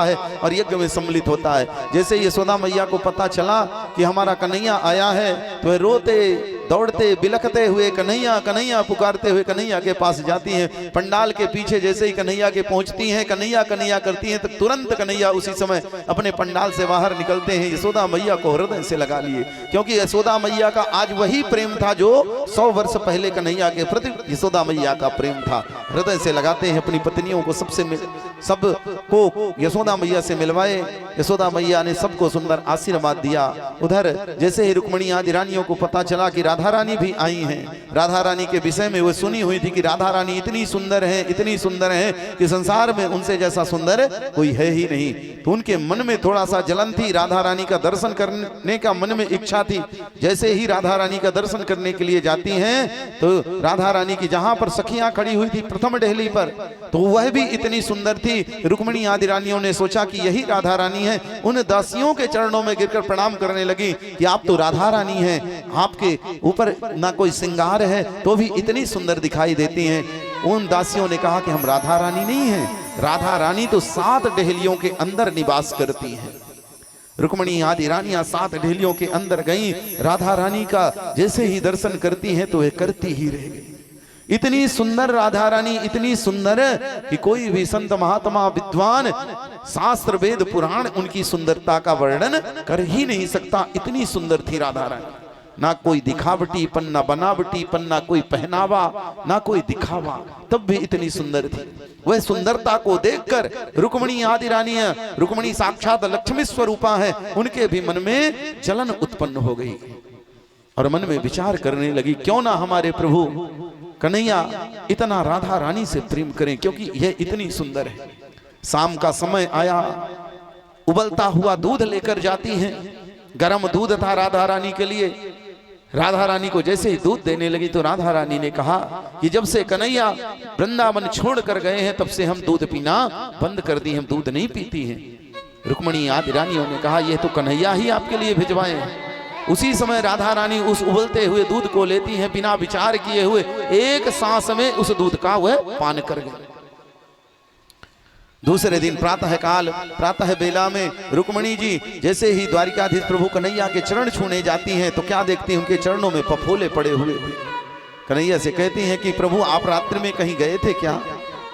है और यज्ञ में सम्मिलित होता है। जैसे यशोदा मैया को पता चला कि हमारा कन्हैया आया है तो रोते दौड़ते बिलखते हुए कन्हैया कन्हैया पुकारते हुए कन्हैया के पास जाती हैं। पंडाल के पीछे जैसे ही कन्हैया के पहुंचती हैं, कन्हैया कन्हैया करती हैं, तो तुरंत कन्हैया उसी समय अपने पंडाल से बाहर निकलते हैं। यशोदा मैया को हृदय से लगा लिए, क्योंकि यशोदा मैया का आज वही प्रेम था जो 100 वर्ष पहले कन्हैया के प्रति यशोदा मैया का प्रेम था। हृदय से लगाते हैं अपनी पत्नियों को, सबको यशोदा मैया से मिलवाए। यशोदा मैया ने सबको सुंदर आशीर्वाद दिया। उधर जैसे ही रुक्मिणी आदि रानियों को पता चला कि राधा रानी भी आई हैं, राधा रानी के विषय में वो सुनी हुई थी कि राधा रानी इतनी सुंदर है, इतनी सुंदर है कि संसार में उनसे जैसा सुंदर कोई है ही नहीं। तो उनके मन में थोड़ा सा जलन थी, राधा रानी का दर्शन करने का मन में इच्छा थी। जैसे ही राधा रानी का दर्शन करने के लिए जाती हैं तो राधा रानी की जहां पर सखियां खड़ी हुई थी प्रथम डेहली पर, तो वह भी इतनी सुंदर थी। रुक्मिणी आदि रानियों ने सोचा कि यही राधा रानी है। उन दासियों के चरणों में गिरकर प्रणाम करने लगी कि आप तो राधा रानी हैं, आपके ऊपर ना कोई श्रृंगार है तो भी इतनी सुंदर दिखाई देती हैं। उन दासियों ने कहा कि हम राधा रानी नहीं हैं, राधा रानी तो 7 डेहलियों के अंदर निवास करती हैं। रुक्मिणी आदि रानियां 7 डेहलियों के अंदर गईं। राधा रानी का जैसे ही दर्शन करती हैं तो वे करती ही रह गई। इतनी सुंदर राधा रानी, इतनी सुंदर कि कोई भी संत महात्मा विद्वान शास्त्र वेद पुराण उनकी सुंदरता का वर्णन कर ही नहीं सकता। इतनी सुंदर थी राधा रानी। ना कोई दिखावटीपन, ना बनावटीपन, ना कोई पहनावा, ना कोई दिखावा, तब भी इतनी सुंदर थी। वह सुंदरता को देखकर रुक्मिणी आदि रानियां, रुक्मिणी साक्षात लक्ष्मी स्वरूपा है, उनके भी मन में जलन उत्पन्न हो गई और मन में विचार करने लगी, क्यों ना हमारे प्रभु कन्हैया इतना राधा रानी से प्रेम करें, क्योंकि यह इतनी सुंदर है। शाम का समय आया, उबलता हुआ दूध लेकर जाती हैं। गर्म दूध था राधा रानी के लिए। राधा रानी को जैसे ही दूध देने लगी तो राधा रानी ने कहा कि जब से कन्हैया वृंदावन छोड़ कर गए हैं तब से हम दूध पीना बंद कर दी, हम दूध नहीं पीती हैं। रुक्मिणी आदि रानियों ने कहा यह तो कन्हैया ही आपके लिए भिजवाए हैं। उसी समय राधा रानी उस उबलते हुए दूध को लेती हैं, बिना विचार किए हुए एक सांस में उस दूध का वह पान कर गए। दूसरे दिन प्रातः काल, प्रातः बेला में रुक्मिणी जी जैसे ही द्वारिकाधीश प्रभु कन्हैया के चरण छूने जाती हैं तो क्या देखती हैं, उनके चरणों में फफोले पड़े हुए। कन्हैया से कहती हैं कि प्रभु आप रात्रि में कहीं गए थे क्या,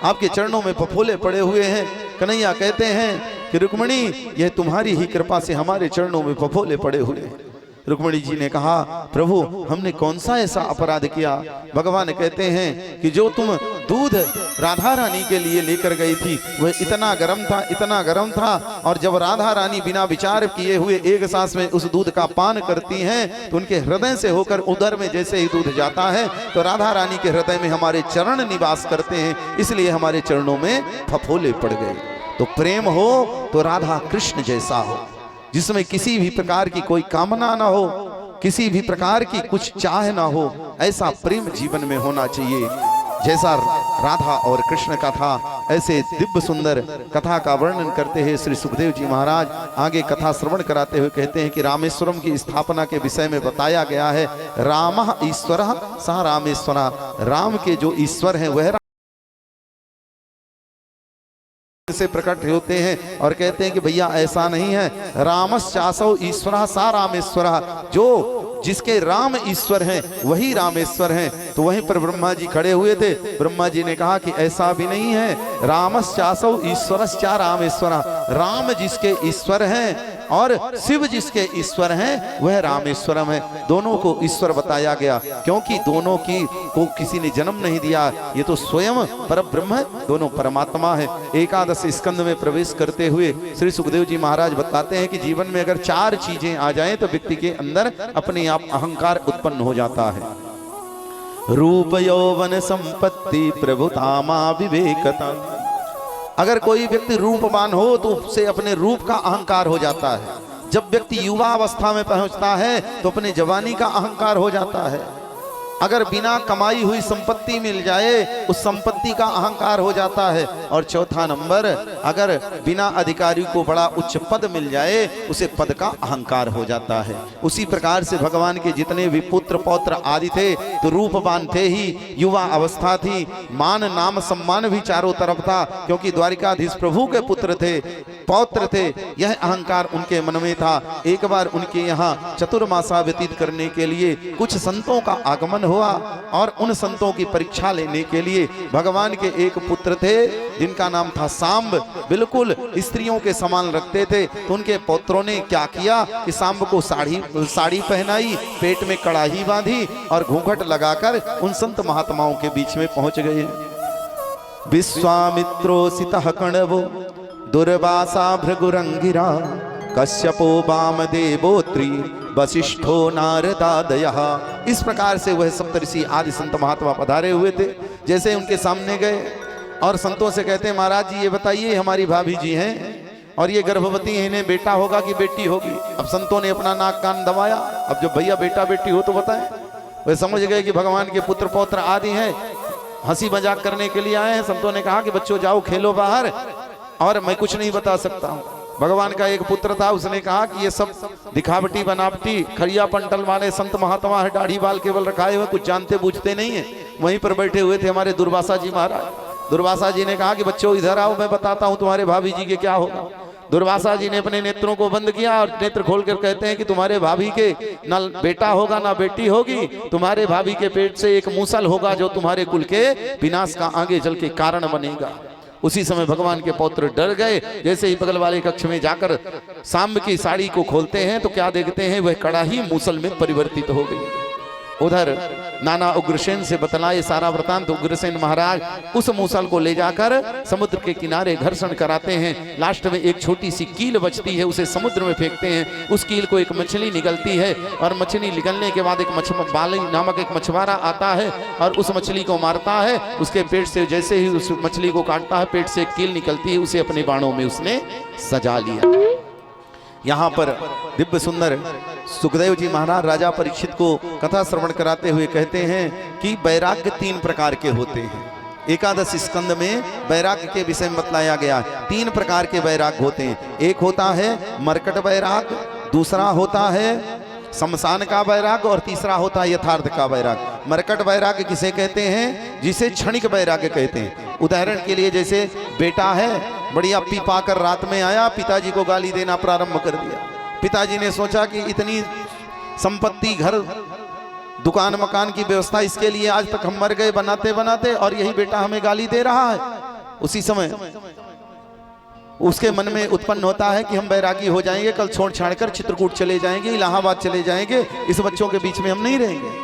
आपके चरणों में फफोले पड़े हुए हैं। कन्हैया कहते हैं कि रुक्मिणी यह तुम्हारी ही कृपा से हमारे चरणों में फफोले पड़े हुए हैं। रुक्मिणी जी ने कहा प्रभु हमने कौन सा ऐसा अपराध किया। भगवान कहते हैं कि जो तुम दूध राधा रानी के लिए लेकर गई थी वह इतना गर्म था, इतना गर्म था, और जब राधा रानी बिना विचार किए हुए एक सांस में उस दूध का पान करती हैं तो उनके हृदय से होकर उदर में जैसे ही दूध जाता है तो राधा रानी के हृदय में हमारे चरण निवास करते हैं, इसलिए हमारे चरणों में फफोले पड़ गए। तो प्रेम हो तो राधा कृष्ण जैसा हो, जिसमें किसी भी प्रकार की कोई कामना ना हो, किसी भी प्रकार की कुछ चाह ना हो, ऐसा प्रेम जीवन में होना चाहिए। जैसा राधा और कृष्ण का था ऐसे दिव्य सुंदर कथा का वर्णन करते हैं श्री सुखदेव जी महाराज आगे कथा श्रवण कराते हुए कहते हैं कि रामेश्वरम की स्थापना के विषय में बताया गया है, रामः ईश्वरः सः रामेश्वरः, राम के जो ईश्वर हैं वह से प्रकट होते हैं। और कहते हैं कि भैया ऐसा नहीं है, रामश्चासौ ईश्वरः सा रामेश्वरः, जो जिसके राम ईश्वर हैं वही रामेश्वर हैं। तो वहीं पर ब्रह्मा जी खड़े हुए थे। ब्रह्मा जी ने कहा कि ऐसा भी नहीं है, रामश्चासौ ईश्वरश्चा रामेश्वरः, राम जिसके ईश्वर हैं और शिव जिसके ईश्वर हैं वह रामेश्वरम है। दोनों को ईश्वर बताया गया क्योंकि दोनों की को किसी ने जन्म नहीं दिया, ये तो स्वयं परब्रह्म दोनों परमात्मा है। एकादश स्कंद में प्रवेश करते हुए श्री सुखदेव जी महाराज बताते हैं कि जीवन में अगर 4 चीजें आ जाएं तो व्यक्ति के अंदर अपने आप अहंकार उत्पन्न हो जाता है। रूप यौवन संपत्ति प्रभुतामा विवेकता। अगर कोई व्यक्ति रूपवान हो तो उससे अपने रूप का अहंकार हो जाता है। जब व्यक्ति युवा अवस्था में पहुंचता है तो अपने जवानी का अहंकार हो जाता है। अगर बिना कमाई हुई संपत्ति मिल जाए उस संपत्ति का अहंकार हो जाता है। और चौथा नंबर, अगर बिना अधिकारी को बड़ा उच्च पद मिल जाए उसे पद का अहंकार हो जाता है। उसी प्रकार से भगवान के जितने भी पुत्र पौत्र आदि थे तो रूपवान थे ही, युवा अवस्था थी, मान नाम सम्मान भी चारों तरफ था, क्योंकि द्वारिकाधीश प्रभु के पुत्र थे, पौत्र थे। यह अहंकार उनके मन में था। एक बार उनके यहाँ चतुर्मासा व्यतीत करने के लिए कुछ संतों का आगमन हुआ और उन संतों की परीक्षा लेने के लिए भगवान के एक पुत्र थे जिनका नाम था सांब, बिल्कुल स्त्रियों के समान रखते थे। तो उनके पुत्रों ने क्या किया कि सांब को साड़ी पहनाई, पेट में कड़ाही बांधी और घूंघट लगाकर उन संत महात्माओं के बीच में पहुंच गए। विश्वामित्रोसितः कण्वो दुर्वासा भृगुरंगिरा कश्यपो वामदेवोत्री वशिष्ठो नारदादयः। इस प्रकार से वह सप्तऋषि आदि संत महात्मा पधारे हुए थे। जैसे उनके सामने गए और संतों से कहते हैं, महाराज जी ये बताइए, हमारी भाभी जी हैं और ये गर्भवती हैं, इन्हें बेटा होगा कि बेटी होगी? अब संतों ने अपना नाक कान दबाया। अब जब भैया बेटा बेटी हो तो बताएं। वे समझ गए कि भगवान के पुत्र पौत्र आदि हैं, हंसी मजाक करने के लिए आए हैं। संतों ने कहा कि बच्चों जाओ खेलो बाहर, और मैं कुछ नहीं बता सकता हूँ। भगवान का एक पुत्र था, उसने कहा कि ये सब दिखावटी बनावटी खरिया पंटल वाले संत महात्मा है, दाढ़ी बाल केवल रखाए हुए, कुछ जानते बूझते नहीं है। वहीं पर बैठे हुए थे हमारे दुर्वासा जी महाराज। दुर्वासा जी ने कहा कि बच्चों इधर आओ, मैं बताता हूँ तुम्हारे भाभी जी के क्या होगा। दुर्वासा जी ने अपने नेत्रों को बंद किया और नेत्र खोलकर कहते हैं कि तुम्हारे भाभी के ना बेटा होगा ना बेटी होगी, तुम्हारे भाभी के पेट से एक मूसल होगा जो तुम्हारे कुल के विनाश का आगे चल के कारण बनेगा। उसी समय भगवान के पौत्र डर गए। जैसे ही बगल वाले कक्ष में जाकर सांब की साड़ी को खोलते हैं तो क्या देखते हैं, वह कड़ाही मूसल में परिवर्तित हो गई। उधर नाना उग्रसेन से बतलाए सारा वृतांत। उग्रसेन महाराज उस मूसल को ले जाकर समुद्र के किनारे घर्षण कराते हैं। लास्ट में एक छोटी सी कील बचती है, उसे समुद्र में फेंकते हैं। उस कील को एक मछली निगलती है और मछली निगलने के बाद एक बाली नामक एक मछुआरा आता है और उस मछली को मारता है। उसके पेट से जैसे ही उस मछली को काटता है, पेट से एक कील निकलती है, उसे अपने बाणों में उसने सजा लिया। यहाँ पर दिव्य सुंदर सुखदेव जी महाराज राजा परीक्षित को कथा श्रवण कराते हुए कहते हैं कि वैराग्य 3 प्रकार के होते हैं। एकादश स्कंद में वैराग्य के विषय में बतलाया गया है। 3 प्रकार के वैराग्य होते हैं। एक होता है मरकट वैराग्य, दूसरा होता है शमशान का वैराग्य और तीसरा होता है यथार्थ का वैराग्य। मरकट वैराग्य किसे कहते हैं? जिसे क्षणिक वैराग्य कहते हैं। उदाहरण के लिए जैसे बेटा है, बढ़िया पी पाकर रात में आया, पिताजी को गाली देना प्रारंभ कर दिया। पिताजी ने सोचा कि इतनी संपत्ति, घर दुकान मकान की व्यवस्था, इसके लिए आज तक हम मर गए बनाते बनाते, और यही बेटा हमें गाली दे रहा है। उसी समय उसके मन में उत्पन्न होता है कि हम बैरागी हो जाएंगे, कल छोड़ छाड़ कर चित्रकूट चले जाएंगे, इलाहाबाद चले जाएंगे, इस बच्चों के बीच में हम नहीं रहेंगे।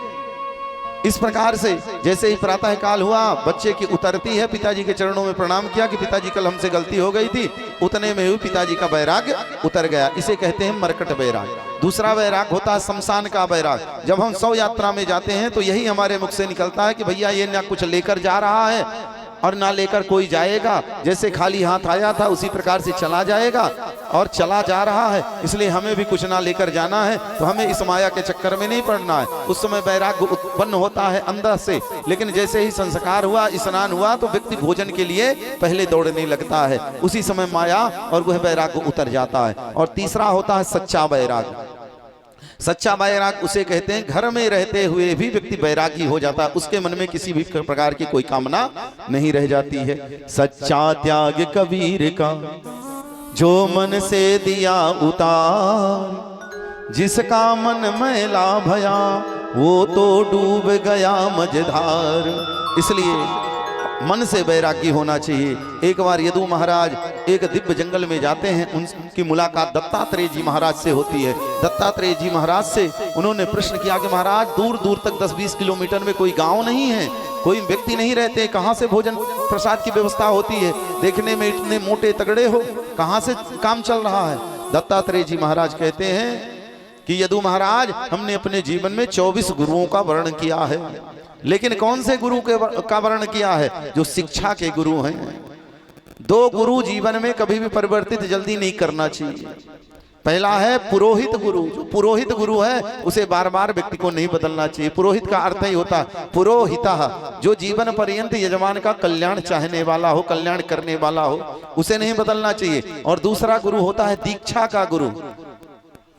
इस प्रकार से जैसे ही प्रातः काल हुआ, बच्चे की उतरती है, पिताजी के चरणों में प्रणाम किया कि पिताजी कल हमसे गलती हो गई थी। उतने में हुई पिताजी का वैराग्य उतर गया। इसे कहते हैं मरकट वैराग्य। दूसरा वैराग्य होता है शमशान का वैराग्य। जब हम 100 यात्रा में जाते हैं तो यही हमारे मुख से निकलता है कि भैया ये ना कुछ लेकर जा रहा है और ना लेकर कोई जाएगा। जैसे खाली हाथ आया था उसी प्रकार से चला जाएगा और चला जा रहा है, इसलिए हमें भी कुछ ना लेकर जाना है। तो हमें इस माया के चक्कर में नहीं पड़ना है। उस समय वैराग्य उत्पन्न होता है अंदर से, लेकिन जैसे ही संस्कार हुआ, स्नान हुआ, तो व्यक्ति भोजन के लिए पहले दौड़ने लगता है। उसी समय माया और वह वैराग्य उतर जाता है। और तीसरा होता है सच्चा वैराग्य। सच्चा वैराग उसे कहते हैं घर में रहते हुए भी व्यक्ति वैरागी हो जाता है, उसके मन में किसी भी प्रकार की कोई कामना नहीं रह जाती है। सच्चा त्याग कबीर का जो मन से दिया उतार, जिसका मन मैला भया वो तो डूब गया मझधार। इसलिए मन से वैरागी होना चाहिए। एक बार यदु महाराज एक दिव्य जंगल में जाते हैं, उनकी मुलाकात दत्तात्रेय जी महाराज से होती है। दत्तात्रेय जी महाराज से उन्होंने प्रश्न किया कि महाराज दूर दूर तक 10-20 किलोमीटर में कोई गांव नहीं है, कोई व्यक्ति नहीं रहते, कहाँ से भोजन प्रसाद की व्यवस्था होती है? देखने में इतने मोटे तगड़े हो, कहाँ से काम चल रहा है? दत्तात्रेय जी महाराज कहते हैं कि यदु महाराज हमने अपने जीवन में 24 गुरुओं का वर्णन किया है, लेकिन कौन से गुरु का वर्णन किया है? जो शिक्षा के गुरु हैं। 2 गुरु जीवन में कभी भी परिवर्तित जल्दी नहीं करना चाहिए। पहला है पुरोहित गुरु। जो पुरोहित गुरु है उसे बार बार व्यक्ति को नहीं बदलना चाहिए। पुरोहित का अर्थ ही होता है पुरोहितः, जो जीवन पर्यंत यजमान का कल्याण चाहने वाला हो, कल्याण करने वाला हो, उसे नहीं बदलना चाहिए। और दूसरा गुरु होता है दीक्षा का गुरु।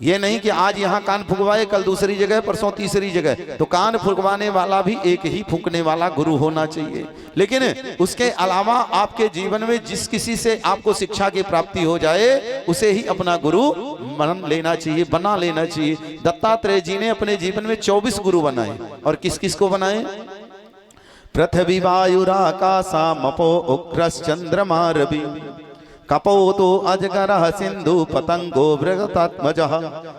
ये नहीं कि आज यहाँ कान फुकवाए, कल दूसरी जगह, परसों तीसरी जगह। तो कान फुकवाने वाला भी एक ही फूंकने वाला गुरु होना चाहिए। लेकिन उसके अलावा आपके जीवन में जिस किसी से आपको शिक्षा की प्राप्ति हो जाए उसे ही अपना गुरु मान लेना चाहिए, बना लेना चाहिए। दत्तात्रेय जी ने अपने जीवन में 24 गुरु बनाए। और किस किस को बनाए? पृथ्वी वायुराकाशामपो उग्रश्चंद्रमा रवि कपोतो अजगरः सिंधु पतंगो बृहतात्मजः।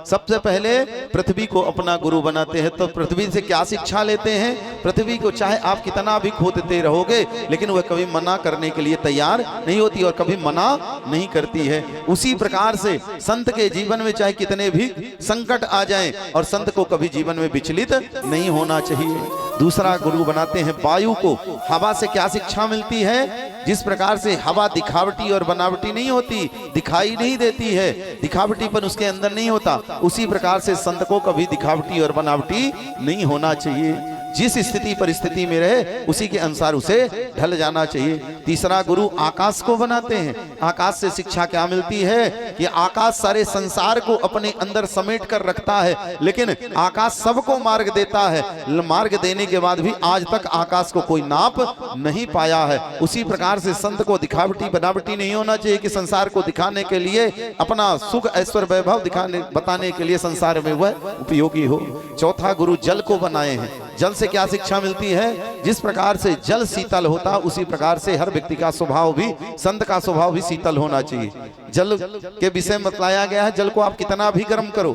सबसे पहले पृथ्वी को अपना गुरु बनाते हैं। तो पृथ्वी से क्या शिक्षा लेते हैं? पृथ्वी को चाहे आप कितना भी खोदते रहोगे लेकिन वह कभी मना करने के लिए तैयार नहीं होती और कभी मना नहीं करती है। उसी प्रकार से संत के जीवन में चाहे कितने भी संकट आ जाएं और संत को कभी जीवन में विचलित नहीं होना चाहिए। दूसरा गुरु बनाते हैं वायु को। हवा से क्या शिक्षा मिलती है? जिस प्रकार से हवा दिखावटी और बनावटी नहीं होती, दिखाई नहीं देती है, दिखावटीपन उसके अंदर नहीं होता, उसी प्रकार से संत को कभी दिखावटी और बनावटी नहीं होना चाहिए। जिस स्थिति परिस्थिति में रहे उसी के अनुसार उसे ढल जाना चाहिए। तीसरा गुरु आकाश को बनाते हैं। आकाश से शिक्षा क्या मिलती है कि आकाश सारे संसार को अपने अंदर समेट कर रखता है, लेकिन आकाश सबको मार्ग देता है। मार्ग देने के बाद भी आज तक आकाश को कोई नाप नहीं पाया है। उसी प्रकार से संत को दिखावटी बनावटी नहीं होना चाहिए कि संसार को दिखाने के लिए, अपना सुख ऐश्वर्य वैभव दिखाने बताने के लिए संसार में वह उपयोगी हो। चौथा गुरु जल को बनाए हैं। जल से क्या शिक्षा मिलती है? जिस प्रकार से जल शीतल होता उसी प्रकार से हर व्यक्ति का स्वभाव भी, संत का स्वभाव भी शीतल होना चाहिए। जल के विषय में बताया गया है जल को आप कितना भी गर्म करो,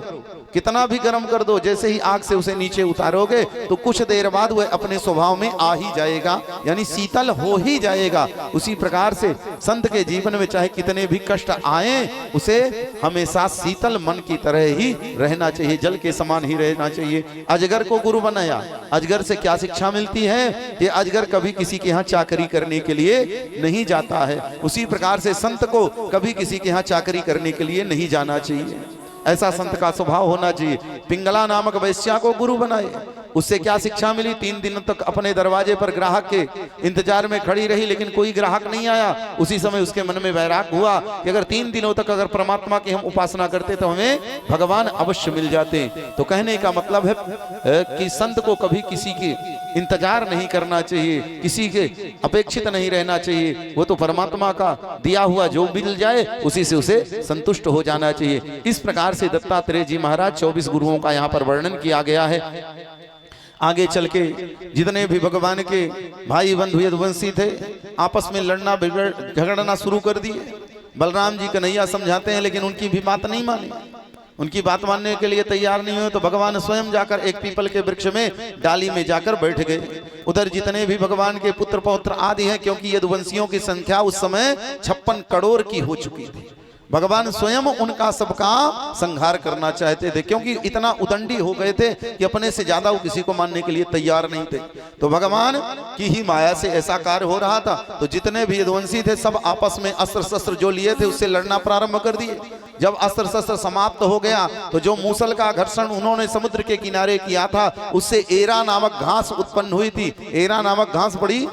कितना भी गर्म कर दो, जैसे ही आग से उसे नीचे उतारोगे तो कुछ देर बाद वह अपने स्वभाव में आ ही जाएगा, यानी शीतल हो ही जाएगा। उसी प्रकार से संत के जीवन में चाहे कितने भी कष्ट आए उसे हमेशा शीतल मन की तरह ही रहना चाहिए, जल के समान ही रहना चाहिए। अजगर को गुरु बनाया। अजगर से क्या शिक्षा मिलती है कि अजगर कभी किसी के यहाँ चाकरी करने के लिए नहीं जाता है। उसी प्रकार से संत को कभी किसी के यहाँ चाकरी करने के लिए नहीं जाना चाहिए। ऐसा संत का स्वभाव होना चाहिए। पिंगला नामक वैश्या को गुरु बनाए। उससे क्या शिक्षा मिली? 3 दिनों तक अपने दरवाजे पर ग्राहक के इंतजार में खड़ी रही लेकिन कोई ग्राहक नहीं आया। उसी समय उसके मन में वैराग हुआ कि अगर 3 दिनों तक अगर परमात्मा की हम उपासना करते तो हमें भगवान अवश्य मिल जाते। तो कहने का मतलब है कि संत को कभी किसी के इंतजार नहीं करना चाहिए, किसी के अपेक्षित नहीं रहना चाहिए। वो तो परमात्मा का दिया हुआ जो मिल जाए उसी से उसे संतुष्ट हो जाना चाहिए। इस प्रकार से दत्तात्रेय जी महाराज 24 गुरुओं का यहाँ पर वर्णन किया गया है। आगे चल के जितने भी भगवान के भाई बंधु यदुवंशी थे आपस में लड़ना झगड़ना शुरू कर दिए। बलराम जी कन्हैया समझाते हैं लेकिन उनकी भी बात नहीं मानी, उनकी बात मानने के लिए तैयार नहीं हुए। तो भगवान स्वयं जाकर एक पीपल के वृक्ष में डाली में जाकर बैठ गए। उधर जितने भी भगवान के पुत्र पौत्र आदि हैं, क्योंकि यदुवंशियों की संख्या उस समय 56 करोड़ की हो चुकी थी, भगवान स्वयं उनका सबका संहार करना चाहते थे, क्योंकि इतना उदंडी हो गए थे कि अपने से ज्यादा वो किसी को मानने के लिए तैयार नहीं थे। तो भगवान की ही माया से ऐसा कार्य हो रहा था। तो जितने भी यदुवंशी थे सब आपस में अस्त्र शस्त्र जो लिए थे उससे लड़ना प्रारंभ कर दिए। जब अस्त्र शस्त्र समाप्त हो गया तो जो मूसल का घर्षण उन्होंने समुद्र के किनारे किया था उससे एरा नामक घास उत्पन्न हुई थी। एरा नामक घास बड़ी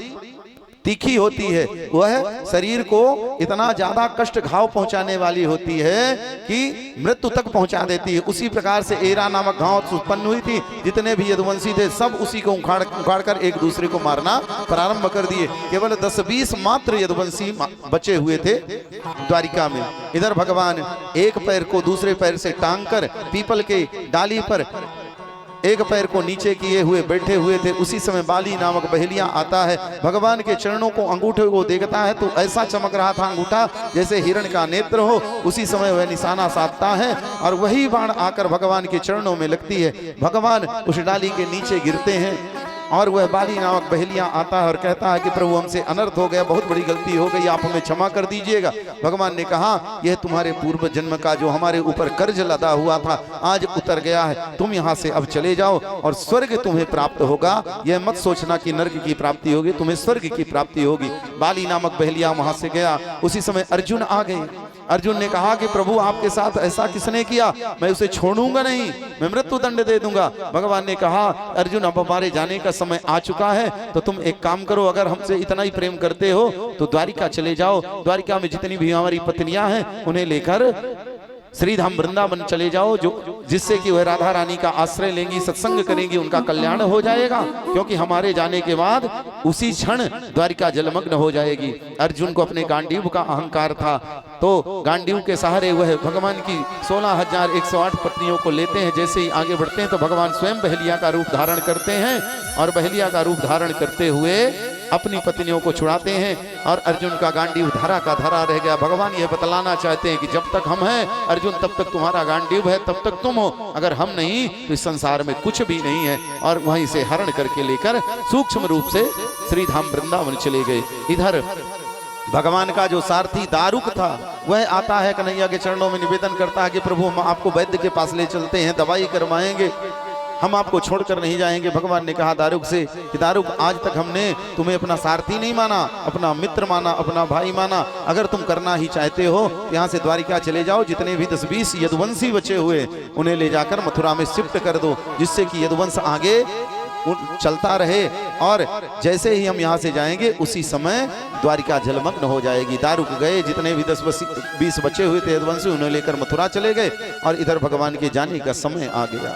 तीखी होती है, वह शरीर को इतना ज्यादा कष्ट घाव पहुंचाने वाली होती है कि मृत्यु तक पहुंचा देती है। उसी प्रकार से एरा नामक घास उत्पन्न हुई थी। जितने भी यदुवंशी थे सब उसी को उखाड़ कर एक दूसरे को मारना प्रारंभ कर दिए। केवल 10-20 मात्र यदुवंशी बचे हुए थे द्वारिका में। इधर भगवान एक पैर को दूसरे पैर से टांग कर पीपल के डाली पर एक पैर को नीचे किए हुए बैठे हुए थे। उसी समय बाली नामक बहेलिया आता है, भगवान के चरणों को अंगूठे को देखता है तो ऐसा चमक रहा था अंगूठा जैसे हिरण का नेत्र हो। उसी समय वह निशाना साधता है और वही बाण आकर भगवान के चरणों में लगती है। भगवान उस डाली के नीचे गिरते हैं और वह बाली नामक बहेलिया आता है और कहता है कि प्रभु हमसे अनर्थ हो गया, बहुत बड़ी गलती हो गई, आप हमें क्षमा कर दीजिएगा। भगवान ने कहा यह तुम्हारे पूर्व जन्म का जो हमारे ऊपर कर्ज लदा हुआ था आज उतर गया है, तुम यहाँ से अब चले जाओ और स्वर्ग तुम्हें प्राप्त होगा। यह मत सोचना कि नर्क की प्राप्ति होगी, तुम्हें स्वर्ग की प्राप्ति होगी। बाली नामक बहेलिया वहां से गया। उसी समय अर्जुन आ गए। अर्जुन ने कहा कि प्रभु आपके साथ ऐसा किसने किया, मैं उसे छोड़ूंगा नहीं, मैं मृत्यु दंड दे दूंगा। भगवान ने कहा अर्जुन अब हमारे जाने का समय आ चुका है, तो तुम एक काम करो, अगर हमसे इतना ही प्रेम करते हो तो द्वारिका चले जाओ, द्वारिका में जितनी भी हमारी पत्नियां हैं उन्हें लेकर श्रीधाम वृंदावन चले जाओ, जो जिससे कि वह राधा रानी का आश्रय लेंगी, सत्संग करेंगी, उनका कल्याण हो जाएगा, क्योंकि हमारे जाने के बाद उसी क्षण द्वारिका जलमग्न हो जाएगी। अर्जुन को अपने गांडीव का अहंकार था, तो गांडीव के सहारे वह भगवान की 16,108 पत्नियों को लेते हैं। जैसे ही आगे बढ़ते हैं तो भगवान स्वयं बहेलिया का रूप धारण करते हैं और बहेलिया का रूप धारण करते हुए अपनी पत्नियों को छुड़ाते हैं और अर्जुन का गांडीव धरा का धरा रह गया। भगवान ये बतलाना चाहते हैं कि जब तक हम हैं अर्जुन तब तक तुम्हारा गांडीव है, तब तक तुम हो, अगर हम नहीं तो इस संसार में कुछ भी नहीं है। और वहीं से हरण करके लेकर सूक्ष्म रूप से श्रीधाम वृंदावन चले गए। इधर भगवान का जो सारथी दारुक था वह आता है, कन्हैया के चरणों में निवेदन करता है कि प्रभु हम आपको वैद्य के पास ले चलते हैं, दवाई करवाएंगे, हम आपको छोड़कर नहीं जाएंगे। भगवान ने कहा दारुक से कि दारुक आज तक हमने तुम्हें अपना सारथी नहीं माना, अपना मित्र माना, अपना भाई माना, अगर तुम करना ही चाहते हो यहाँ से द्वारिका चले जाओ, जितने भी 10-20 यदुवंशी बचे हुए उन्हें ले जाकर मथुरा में शिफ्ट कर दो, जिससे कि यदुवंश आगे चलता रहे और जैसे ही हम यहाँ से जाएंगे उसी समय द्वारिका जलमग्न हो जाएगी। दारुक गए, जितने भी 10-20 बचे हुए थे यदुवंशी उन्हें लेकर मथुरा चले गए और इधर भगवान के जाने का समय आ गया।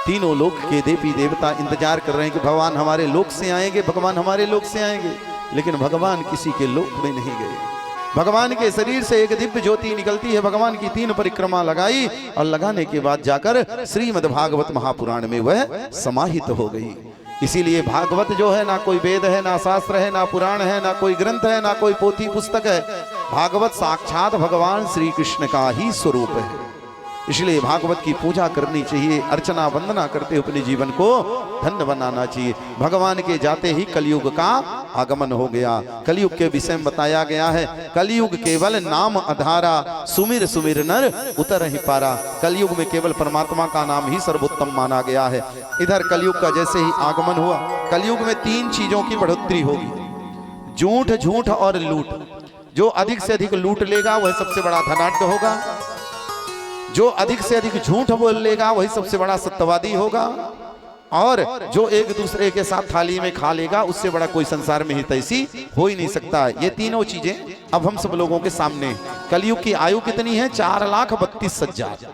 तीनों लोक के देवी देवता इंतजार कर रहे हैं कि भगवान हमारे लोक से आएंगे, भगवान हमारे लोक से आएंगे, लेकिन भगवान किसी के लोक में नहीं गए। भगवान के शरीर से एक दिव्य ज्योति निकलती है, भगवान की 3 परिक्रमा लगाई और लगाने के बाद जाकर श्रीमद् भागवत महापुराण में वह समाहित हो गई। इसीलिए भागवत जो है ना कोई वेद है, ना शास्त्र है, ना पुराण है, ना कोई ग्रंथ है, ना कोई पोथी पुस्तक है, भागवत साक्षात भगवान श्री कृष्ण का ही स्वरूप है। इसलिए भागवत की पूजा करनी चाहिए, अर्चना वंदना करते अपने जीवन को धन्य बनाना चाहिए। भगवान के जाते ही कलयुग का आगमन हो गया। कलयुग के विषय में बताया गया है, कलयुग केवल नाम आधारा, सुमिर सुमिर नर उतर ही पारा। कलयुग में केवल परमात्मा का नाम ही सर्वोत्तम माना गया है। इधर कलयुग का जैसे ही आगमन हुआ, कलयुग में 3 चीजों की बढ़ोतरी होगी, झूठ, झूठ और लूट। जो अधिक से अधिक लूट लेगा वह सबसे बड़ा धनाढ्य होगा, जो अधिक से अधिक झूठ बोल लेगा वही सबसे बड़ा सत्यवादी होगा, और जो एक दूसरे के साथ थाली में खा लेगा उससे बड़ा कोई संसार में हितैषी हो ही नहीं सकता। ये तीनों चीजें अब हम सब लोगों के सामने। कलयुग की आयु कितनी है? 4,32,000।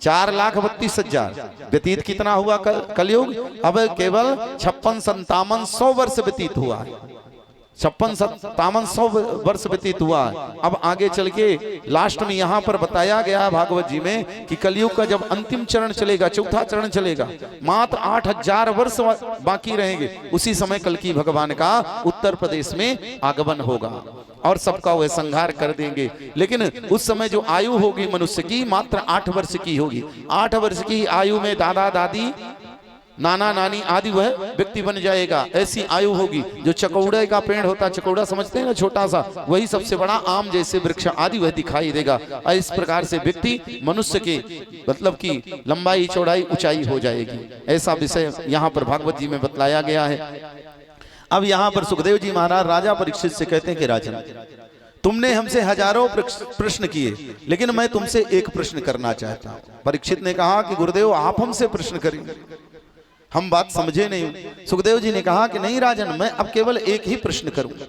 4,32,000 व्यतीत कितना हुआ कलयुग? अब केवल 56-57 वर्ष व्यतीत हुआ है। 56-57 वर्ष व्यतीत हुआ। अब आगे चल के लास्ट में यहाँ पर बताया गया भागवत जी में कि कलयुग का जब अंतिम चरण चलेगा, चौथा चरण चलेगा, मात्र 8,000 वर्ष बाकी रहेंगे, उसी समय कल्कि भगवान का उत्तर प्रदेश में आगमन होगा और सबका वह संहार कर देंगे। लेकिन उस समय जो आयु होगी मनुष्य की मात्र 8 वर्ष की होगी। 8 वर्ष की आयु में दादा दादी, नाना नानी आदि वह व्यक्ति बन जाएगा। ऐसी आयु होगी। जो चकौड़े का पेड़ होता, चकौड़ा समझते हैं ना, छोटा सा, वही सबसे बड़ा आम जैसे वृक्ष आदि वह दिखाई देगा। और इस प्रकार से व्यक्ति मनुष्य के मतलब की लंबाई चौड़ाई ऊंचाई हो जाएगी। ऐसा विषय यहाँ पर भागवत जी में बतलाया गया है। अब यहाँ पर सुखदेव जी महाराज राजा परीक्षित से कहते हैं कि राजन, तुमने हमसे हजारों प्रश्न किए, लेकिन मैं तुमसे एक प्रश्न करना चाहता हूँ। परीक्षित ने कहा कि गुरुदेव आप हमसे प्रश्न करेंगे, हम बात समझे नहीं। सुखदेव जी ने कहा कि नहीं राजन, मैं अब केवल एक ही प्रश्न करूंगा।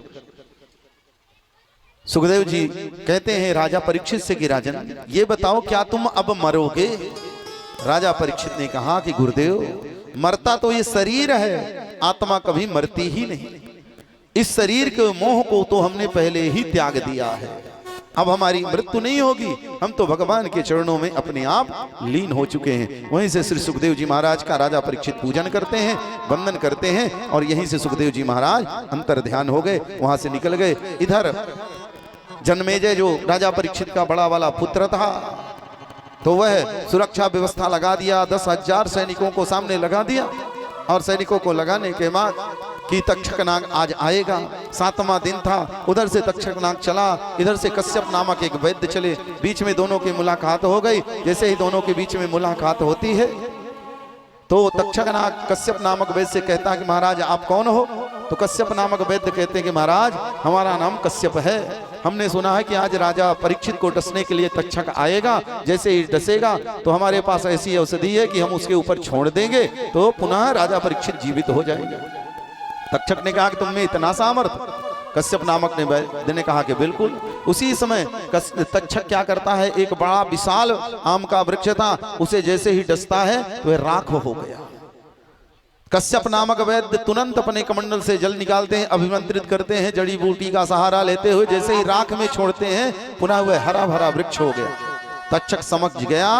सुखदेव जी कहते हैं राजा परीक्षित से कि राजन ये बताओ, क्या तुम अब मरोगे? राजा परीक्षित ने कहा कि गुरुदेव, मरता तो ये शरीर है, आत्मा कभी मरती ही नहीं। इस शरीर के मोह को तो हमने पहले ही त्याग दिया है, अब हमारी मृत्यु नहीं होगी, हम तो भगवान के चरणों में अपने आप लीन हो चुके हैं। वहीं से श्री सुखदेव जी महाराज का राजा परीक्षित पूजन करते हैं, वंदन करते हैं और यहीं से सुखदेव जी महाराज अंतर ध्यान हो गए, वहां से निकल गए। इधर जन्मेजय जो राजा परीक्षित का बड़ा वाला पुत्र था, तो वह सुरक्षा व्यवस्था लगा दिया, 10,000 सैनिकों को सामने लगा दिया और सैनिकों को लगाने के बाद कि तक्षकनाग आज आएगा। 7वां दिन था, उधर से तक्षकनाग चला, इधर से कश्यप नामक एक वैद्य चले, बीच में दोनों की मुलाकात हो गई। जैसे ही दोनों के बीच में मुलाकात होती है तो तक्षकनाग कश्यप नामक वैद्य से कहता है कि महाराज आप कौन हो? तो कश्यप नामक वैद्य कहते हैं कि महाराज हमारा नाम कश्यप है, हमने सुना है कि आज राजा परीक्षित को डसने के लिए तक्षक आएगा, जैसे ही डसेगा तो हमारे पास ऐसी औषधि है कि हम उसके ऊपर छोड़ देंगे तो पुनः राजा परीक्षित जीवित हो जाएंगे। तक्षक ने कहा कि तुम में इतना सामर्थ्य? कश्यप नामक ने वैद्य ने कहा कि बिल्कुल। उसी समय तक्षक क्या करता है, एक बड़ा विशाल आम का वृक्ष था, उसे जैसे ही डसता है तो वह राख हो गया। कश्यप नामक वैद्य तुरंत अपने कमंडल से जल निकालते हैं, अभिमंत्रित करते हैं, जड़ी बूटी का सहारा लेते हुए जैसे ही राख में छोड़ते हैं पुनः वह हरा भरा वृक्ष हो गया। तक्षक समझ गया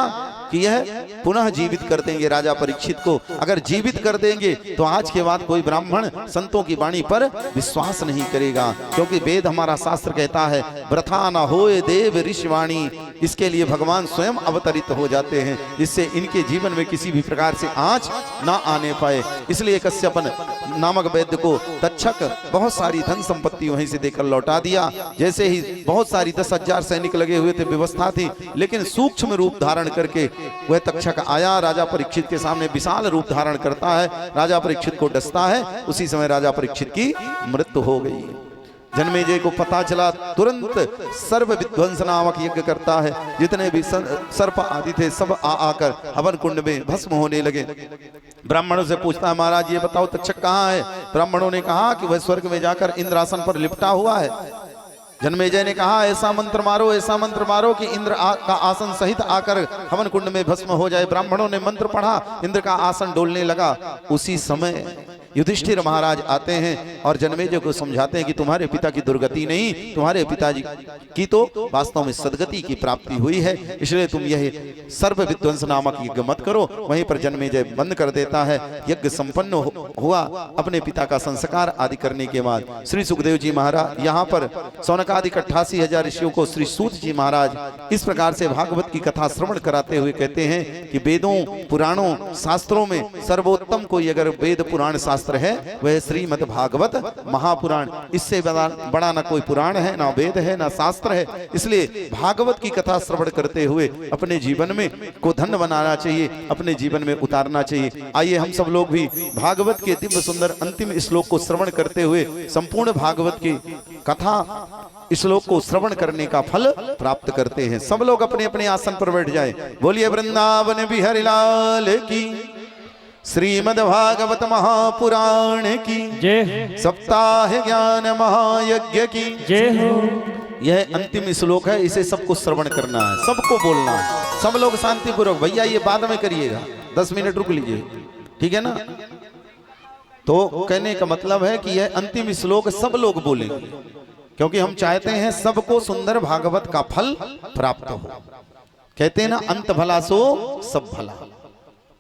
कि यह पुनः जीवित कर देंगे राजा परीक्षित को। अगर जीवित कर देंगे तो आज के बाद कोई ब्राह्मण संतों की वाणी पर विश्वास नहीं करेगा, क्योंकि वेद हमारा शास्त्र कहता है वृथा न होए देव ऋषिवाणी, इसके लिए भगवान स्वयं अवतरित हो जाते हैं जिससे इनके जीवन में किसी भी प्रकार से आंच ना आने पाए। इसलिए कश्यपन नामक वैद्य को तक्षक बहुत सारी धन संपत्ति वहीं से देकर लौटा दिया। जैसे ही बहुत सारी 10,000 सैनिक लगे हुए थे, व्यवस्था थी, लेकिन सूक्ष्म रूप धारण करके वह तक्षक आया, राजा परीक्षित के सामने विशाल रूप धारण करता है, राजा परीक्षित को डसता है। उसी समय राजा परीक्षित की मृत्यु हो गई। जन्मेजय को पता चला, तुरंत सर्व विध्वंस नामक यज्ञ करता है। जितने भी सर्प आदि थे सब आकर हवन कुंड में भस्म होने लगे। ब्राह्मणों से पूछता है महाराज ये बताओ तक्षक कहाँ है? ब्राह्मणों ने कहा कि वह स्वर्ग में जाकर इंद्रासन पर लिपटा हुआ है। जन्मेजय ने कहा ऐसा मंत्र मारो कि इंद्र का आसन सहित आकर हवन कुंड में भस्म हो जाए। ब्राह्मणों ने मंत्र पढ़ा, इंद्र का आसन डोलने लगा। उसी समय युधिष्ठिर महाराज आते हैं और जन्मेजय को समझाते हैं कि तुम्हारे पिता की दुर्गति नहीं, तुम्हारे पिताजी की तो वास्तव में सदगति की प्राप्ति हुई है, इसलिए तुम यह सर्व विध्वंस नामक यज्ञ मत करो। वहीं पर जन्मेजय बंद कर देता है। यज्ञ संपन्न हुआ। अपने पिता का संस्कार आदि करने के बाद श्री सुखदेव जी महाराज यहाँ पर सौनकादिक 88,000 ऋषियों को श्री सूत जी महाराज इस प्रकार से भागवत की कथा श्रवण कराते हुए कहते हैं कि वेदों पुराणों शास्त्रों में सर्वोत्तम कोई अगर वेद पुराण शास्त्र है वह श्रीमद् भागवत महापुराण, इससे बड़ा ना कोई पुराण है, ना वेद है, ना शास्त्र है। इसलिए भागवत की कथा श्रवण करते हुए अपने जीवन में को धन्य बनाना चाहिए, अपने जीवन में उतारना चाहिए। आइए हम सब लोग भी भागवत के दिव्य सुंदर अंतिम श्लोक को श्रवण करते हुए संपूर्ण भागवत की कथा श्लोक को श्रवण करने का फल प्राप्त करते हैं। सब लोग अपने अपने आसन पर बैठ जाएं। बोलिए वृंदावन बिहारी लाल की, श्रीमद् भागवत महापुराण की जय, सप्ताह ज्ञान महायज्ञ की जय हो। यह अंतिम श्लोक है, इसे सबको श्रवण करना है, सबको बोलना है। सब लोग शांतिपूर्वक, भैया ये बाद में करिएगा, 10 मिनट रुक लीजिए, ठीक है ना। तो कहने का मतलब है कि यह अंतिम श्लोक सब लोग बोलेंगे, क्योंकि हम चाहते हैं सबको सुंदर भागवत का फल प्राप्त हो। कहते हैं ना अंत भला सो सब भला,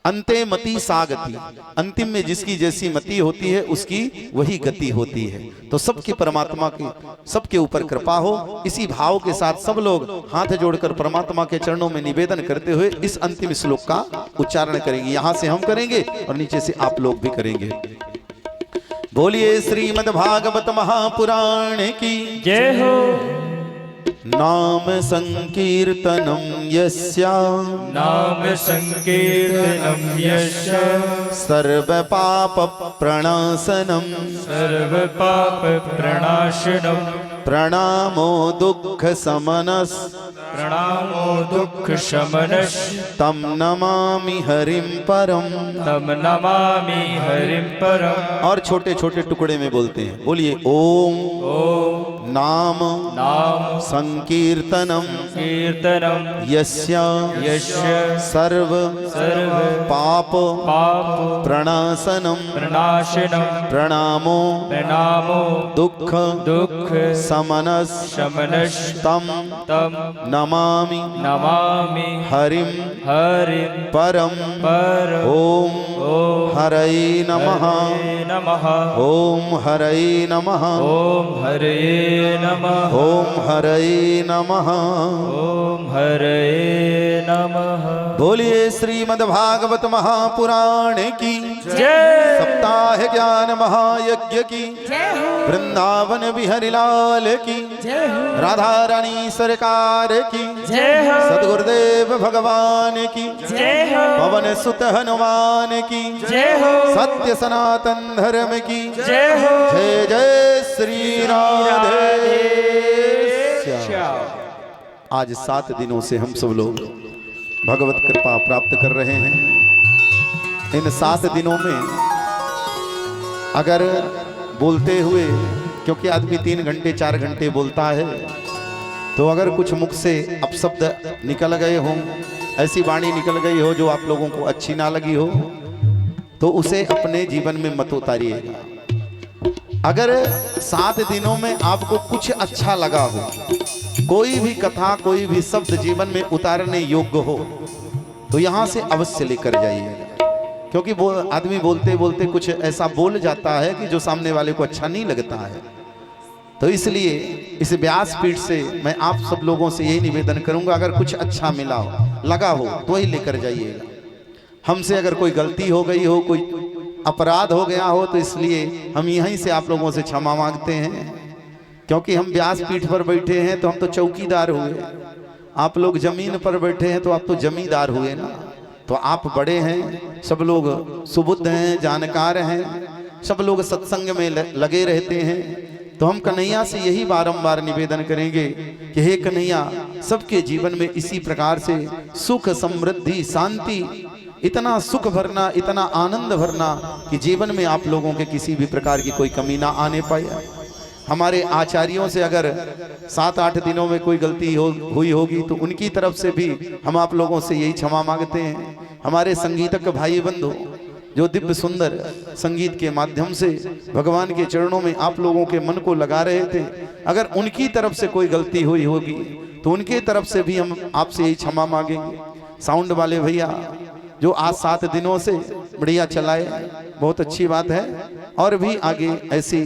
अंते मति सागति, अंतिम में जिसकी जैसी मति होती है उसकी वही गति होती है। तो सबकी परमात्मा की सबके ऊपर कृपा हो, इसी भाव के साथ सब लोग हाथ जोड़कर परमात्मा के चरणों में निवेदन करते हुए इस अंतिम श्लोक का उच्चारण करेंगे। यहां से हम करेंगे और नीचे से आप लोग भी करेंगे। बोलिए श्रीमद् भागवत महापुराण की जय हो। नाम संकीर्तनम यस्या, नाम संकीर्तनम यस्या, सर्व पाप प्रणाशनम, सर्व पाप प्रणाशनम, प्रणामो दुख समनस, प्रणामो दुख शमनस, तम नमामि हरिम परम, तम नमामि हरिम परम। और छोटे छोटे टुकड़े में बोलते हैं। बोलिए ओम ओम नाम नाम संकीर्तनम कीर्तनम यस्य यस्य सर्व सर्व पाप पाप प्रणाशनम प्रणाशनम, प्रणामो प्रणामो दुख दुख समनस शमनस, तम तम नमामि नमामि हरिम हरिम परम परम। ओम ओम हरये नमः नमः, ओम हरये नमः, ओम हरये नमः, ओम हरये नमः, ओम हरये नमः। बोलिए श्रीमद् भागवत महापुराण की जय, सप्ताह ज्ञान महायज्ञ की जय, वृंदावन बिहारी लाल की जय, राधा रानी सरकार की जय, गुरुदेव भगवान की जय हो, पवन सुत हनुमान की जय हो, सत्य सनातन धर्म की जय हो, जय जय श्री राधे श्याम। आज 7 दिनों से हम सब लोग भगवत कृपा प्राप्त कर रहे हैं। इन 7 दिनों में अगर बोलते हुए, क्योंकि आदमी 3 घंटे 4 घंटे बोलता है, तो अगर कुछ मुख से अपशब्द निकल गए हों, ऐसी वाणी निकल गई हो जो आप लोगों को अच्छी ना लगी हो, तो उसे अपने जीवन में मत उतारिएगा। अगर 7 दिनों में आपको कुछ अच्छा लगा हो, कोई भी कथा कोई भी शब्द जीवन में उतारने योग्य हो, तो यहाँ से अवश्य लेकर जाइएगा। क्योंकि वो आदमी बोलते बोलते कुछ ऐसा बोल जाता है कि जो सामने वाले को अच्छा नहीं लगता है। तो इसलिए इस व्यासपीठ से मैं आप सब लोगों से यही निवेदन करूंगा, अगर कुछ अच्छा मिला हो, लगा हो, तो ही लेकर जाइएगा। हमसे अगर कोई गलती हो गई हो, कोई अपराध हो गया हो, तो इसलिए हम यहीं से आप लोगों से क्षमा मांगते हैं। क्योंकि हम व्यासपीठ पर बैठे हैं तो हम तो चौकीदार हुए, आप लोग जमीन पर बैठे हैं तो आप तो जमींदार हुए ना। तो आप बड़े हैं, सब लोग सुबुद्ध हैं, जानकार हैं, सब लोग सत्संग में लगे रहते हैं। तो हम कन्हैया से यही बारंबार निवेदन करेंगे कि हे कन्हैया, सबके जीवन में इसी प्रकार से सुख, समृद्धि, शांति, इतना सुख भरना, इतना आनंद भरना कि जीवन में आप लोगों के किसी भी प्रकार की कोई कमी ना आने पाए। हमारे आचार्यों से अगर 7-8 दिनों में कोई गलती हुई होगी तो उनकी तरफ से भी हम आप लोगों से यही क्षमा मांगते हैं। हमारे संगीतज्ञ भाई बंधु जो दिव्य सुंदर संगीत के माध्यम से भगवान के चरणों में आप लोगों के मन को लगा रहे थे, अगर उनकी तरफ से कोई गलती हुई होगी तो उनके तरफ से भी हम आपसे यही क्षमा मांगेंगे। साउंड वाले भैया जो आज 7 दिनों से बढ़िया चलाए, बहुत अच्छी बात है, और भी आगे ऐसी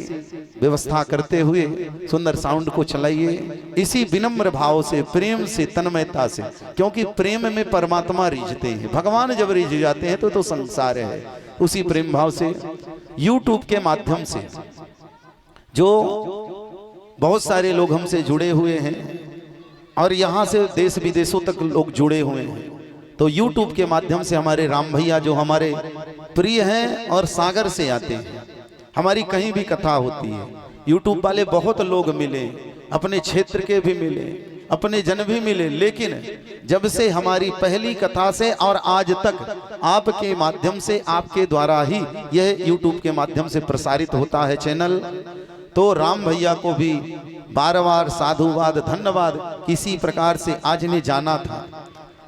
व्यवस्था करते हुए सुंदर साउंड को चलाइए, इसी विनम्र भाव से, प्रेम से, तन्मयता से। क्योंकि प्रेम में परमात्मा रिझते हैं, भगवान जब रिझ जाते हैं तो संसार है। उसी प्रेम भाव से YouTube के माध्यम से जो बहुत सारे लोग हमसे जुड़े हुए हैं और यहाँ से देश विदेशों तक लोग जुड़े हुए हैं, तो YouTube के माध्यम से हमारे राम भैया जो हमारे प्रिय हैं और सागर से आते हैं, हमारी कहीं भी कथा होती है, YouTube वाले बहुत लोग मिले, अपने क्षेत्र के भी मिले, अपने जन भी मिले, लेकिन जब से हमारी पहली कथा से और आज तक आपके माध्यम से, आपके द्वारा ही यह YouTube के माध्यम से प्रसारित होता है चैनल, तो राम भैया को भी बार बार साधुवाद, धन्यवाद। किसी प्रकार से आज ने जाना था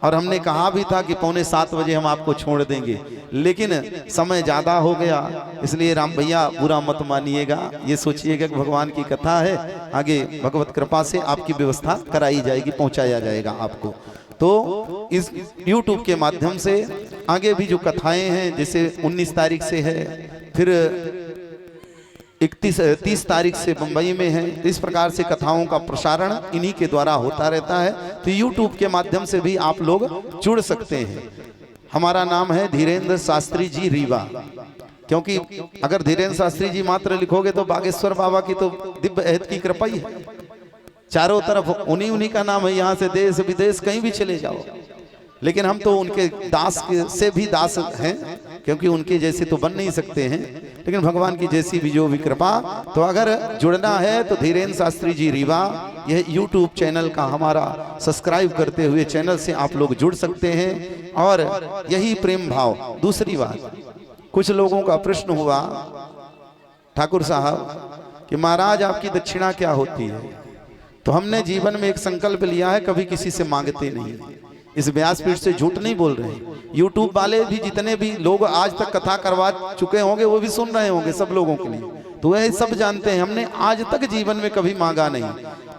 और हमने कहा भी था कि 6:45 बजे हम आपको छोड़ देंगे, लेकिन समय ज़्यादा हो गया, इसलिए राम भैया बुरा मत मानिएगा। ये सोचिएगा कि भगवान की कथा है, आगे भगवत कृपा से आपकी व्यवस्था कराई जाएगी, पहुंचाया जाएगा आपको। तो इस YouTube के माध्यम से आगे भी जो कथाएं हैं, जैसे 19 तारीख से है, फिर 30 तारीख से मुंबई में है, इस प्रकार से कथाओं का प्रसारण इन्हीं के द्वारा होता रहता है। तो YouTube के माध्यम से भी आप लोग जुड़ सकते हैं। हमारा नाम है धीरेन्द्र शास्त्री जी रीवा, क्योंकि अगर धीरेन्द्र शास्त्री जी मात्र लिखोगे तो बागेश्वर बाबा की तो दिव्य अहद की कृपा ही है, चारों तरफ उन्हीं का नाम है। यहाँ से देश विदेश कहीं भी चले जाओ, लेकिन हम तो उनके दास से भी दास हैं, क्योंकि उनके जैसे तो बन नहीं सकते हैं, लेकिन भगवान की जैसी भी जो भी कृपा। तो अगर जुड़ना है तो धीरेन्द्र शास्त्री जी रीवा, यह YouTube चैनल का हमारा सब्सक्राइब करते हुए चैनल से आप लोग जुड़ सकते हैं, और यही प्रेम भाव। दूसरी बात, कुछ लोगों का प्रश्न हुआ ठाकुर साहब कि महाराज आपकी दक्षिणा क्या होती है? तो हमने जीवन में एक संकल्प लिया है, कभी किसी से मांगते नहीं। इस व्यासपीठ से झूठ नहीं बोल रहे। YouTube वाले भी जितने भी लोग आज तक कथा करवा चुके होंगे वो भी सुन रहे होंगे, सब लोगों के लिए, तो वह सब जानते हैं हमने आज तक जीवन में कभी मांगा नहीं।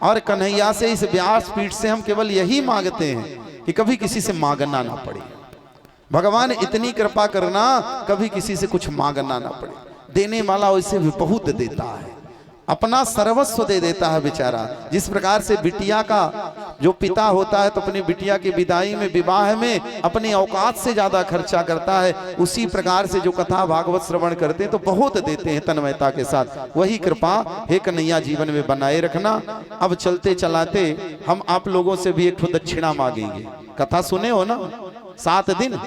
और कन्हैया से, इस व्यासपीठ से हम केवल यही मांगते हैं कि कभी किसी से मांगना ना पड़े। भगवान इतनी कृपा करना, कभी किसी से कुछ मांगना ना पड़े। देने वाला वैसे भी बहुत देता है, अपना सर्वस्व दे देता है बेचारा। जिस प्रकार से बिटिया का जो पिता होता है तो अपनी बिटिया की विदाई में, विवाह में अपनी औकात से ज्यादा खर्चा करता है, उसी प्रकार से जो कथा भागवत श्रवण करते हैं तो बहुत देते हैं तन्मयता के साथ। वही कृपा हे कन्हैया जीवन में बनाए रखना। अब चलते चलाते हम आप लोगों से भी एक ठो दक्षिणा मांगेंगे। कथा सुने हो ना 7 दिन,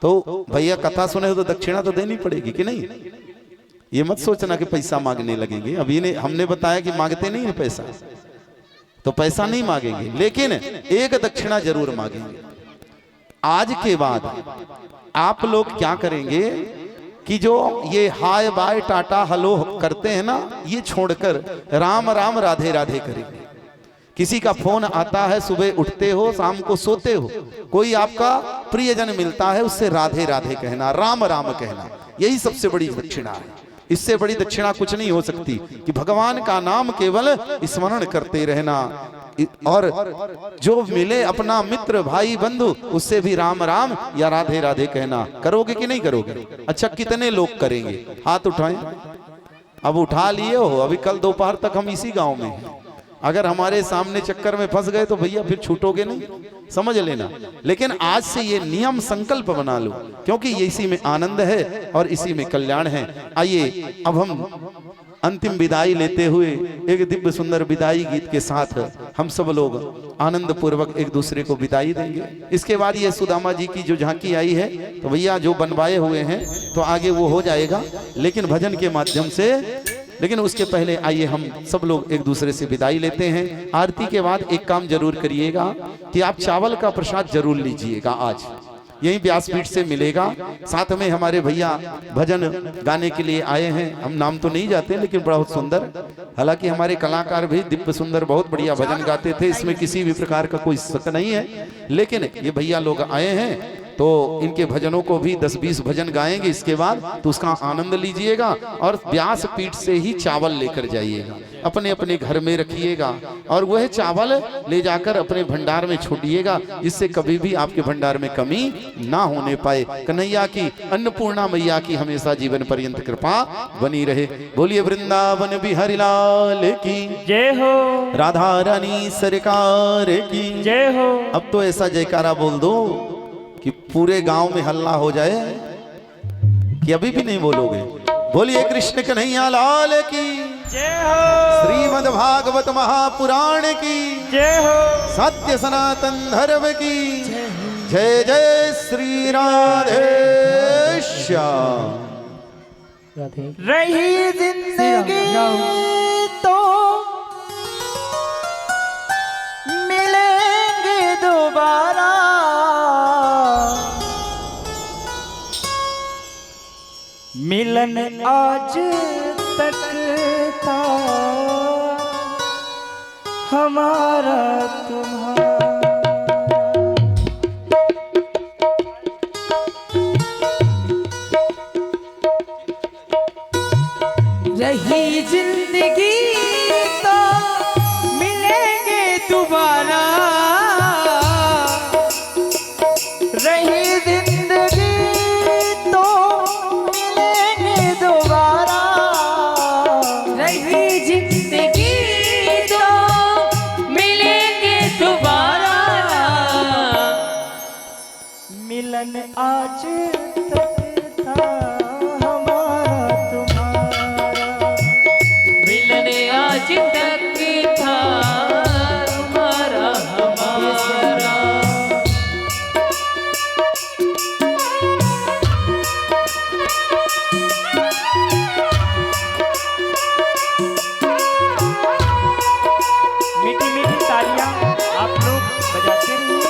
तो भैया कथा सुने हो तो दक्षिणा तो देनी पड़ेगी कि नहीं। ये मत सोचना कि पैसा मांगने लगेंगे। अभी ने हमने बताया कि मांगते नहीं है पैसा, तो पैसा नहीं मांगेंगे, लेकिन एक दक्षिणा जरूर मांगेंगे। आज के बाद आप लोग क्या करेंगे कि जो ये हाय बाय टाटा हेलो करते हैं ना, ये छोड़कर राम राम राधे राधे करेंगे। किसी का फोन आता है, सुबह उठते हो शाम को सोते हो, कोई आपका प्रियजन मिलता है, उससे राधे राधे कहना, राम राम कहना, यही सबसे बड़ी दक्षिणा है। इससे बड़ी दक्षिणा कुछ नहीं हो सकती कि भगवान का नाम केवल स्मरण करते रहना। और जो मिले अपना मित्र भाई बंधु, उससे भी राम राम या राधे राधे कहना। करोगे कि नहीं करोगे? अच्छा, कितने लोग करेंगे? हाथ उठाएं। अब उठा लिए हो, अभी कल दोपहर तक हम इसी गांव में हैं। अगर हमारे सामने चक्कर में फंस गए तो भैया फिर छूटोगे नहीं, समझ लेना। लेकिन आज से ये नियम संकल्प बना लो, क्योंकि ये इसी में आनंद है और इसी में कल्याण है। आइए अब हम अंतिम विदाई लेते हुए एक दिव्य सुंदर विदाई गीत के साथ हम सब लोग आनंद पूर्वक एक दूसरे को विदाई देंगे। इसके बाद ये सुदामा जी की जो झांकी आई है, तो भैया जो बनवाए हुए हैं तो आगे वो हो जाएगा, लेकिन भजन के माध्यम से। लेकिन उसके पहले आइए हम सब लोग एक दूसरे से विदाई लेते हैं। आरती के बाद एक काम जरूर करिएगा कि आप चावल का प्रसाद जरूर लीजिएगा। आज यही व्यासपीठ से मिलेगा। साथ में हमारे भैया भजन गाने के लिए आए हैं, हम नाम तो नहीं जाते लेकिन बहुत सुंदर, हालांकि हमारे कलाकार भी दिव्य सुंदर बहुत बढ़िया भजन गाते थे, इसमें किसी भी प्रकार का कोई शक नहीं है। लेकिन ये भैया लोग आए हैं तो इनके भजनों को भी 10-20 भजन गाएंगे इसके बाद, तो उसका आनंद लीजिएगा। और व्यासपीठ से ही चावल लेकर जाइएगा, अपने अपने घर में रखिएगा और वह चावल ले जाकर अपने भंडार में छोड़िएगा, जिससे कभी भी आपके भंडार में कमी ना होने पाए। कन्हैया की, अन्नपूर्णा मैया की हमेशा जीवन पर्यंत कृपा बनी रहे। बोलिए वृंदावन बिहारी लाल की जय हो, राधा रानी सरकार की जय हो। अब तो ऐसा जयकारा बोल दो कि पूरे गांव में हल्ला हो जाए, कि अभी भी नहीं बोलोगे? बोलिए कृष्ण कन्हैया लाल की जय हो, श्रीमद् भागवत महापुराण की जय हो, सत्य सनातन धर्म की जय जय श्री राधे श्याम। रही जिंदगी तो मिलेंगे दोबारा, मिलन आज तक था हमारा तुम्हारा। रही जिंदगी तो मिलेंगे दोबारा, रही जिंदगी तो मिलेंगे दोबारा, रही जिंदगी तो मिलेंगे दोबारा, मिलन आज तक था हमारा तुम्हारा, मिलन आज तक था तुम्हारा हमारा। मीठी मीठी तालियां आप लोग बजाते रहिए।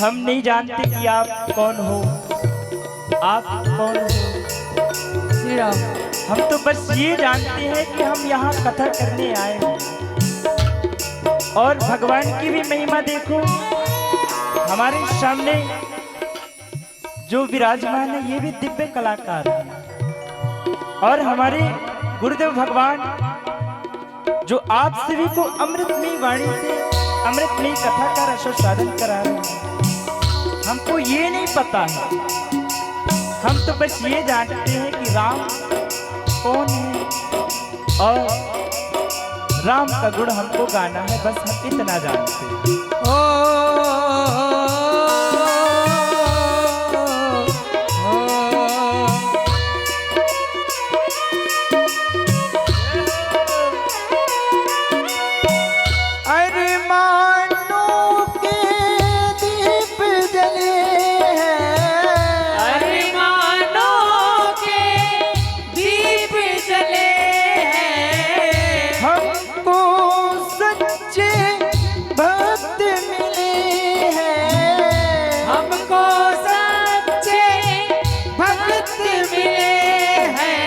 हम नहीं जानते कि आप कौन हो, आप कौन हो। श्री राम। हम तो बस ये जानते हैं कि हम यहाँ कथा करने आए हैं। और भगवान की भी महिमा देखो, हमारे सामने जो विराजमान है ये भी दिव्य कलाकार है। और हमारे गुरुदेव भगवान जो आप सभी को अमृतमयी वाणी से अमृतमयी कथा का रसोसाधन करा रहे हैं। हमको ये नहीं पता है, हम तो बस ये जानते हैं कि राम कौन है और राम का गुण हमको गाना है, बस हम इतना जानते हैं। अरे मानो के दीप जले हैं, अरे मानो के दीप जले हैं, हमको सच्चे भक्त मिले हैं, हमको सच्चे भक्त मिले हैं।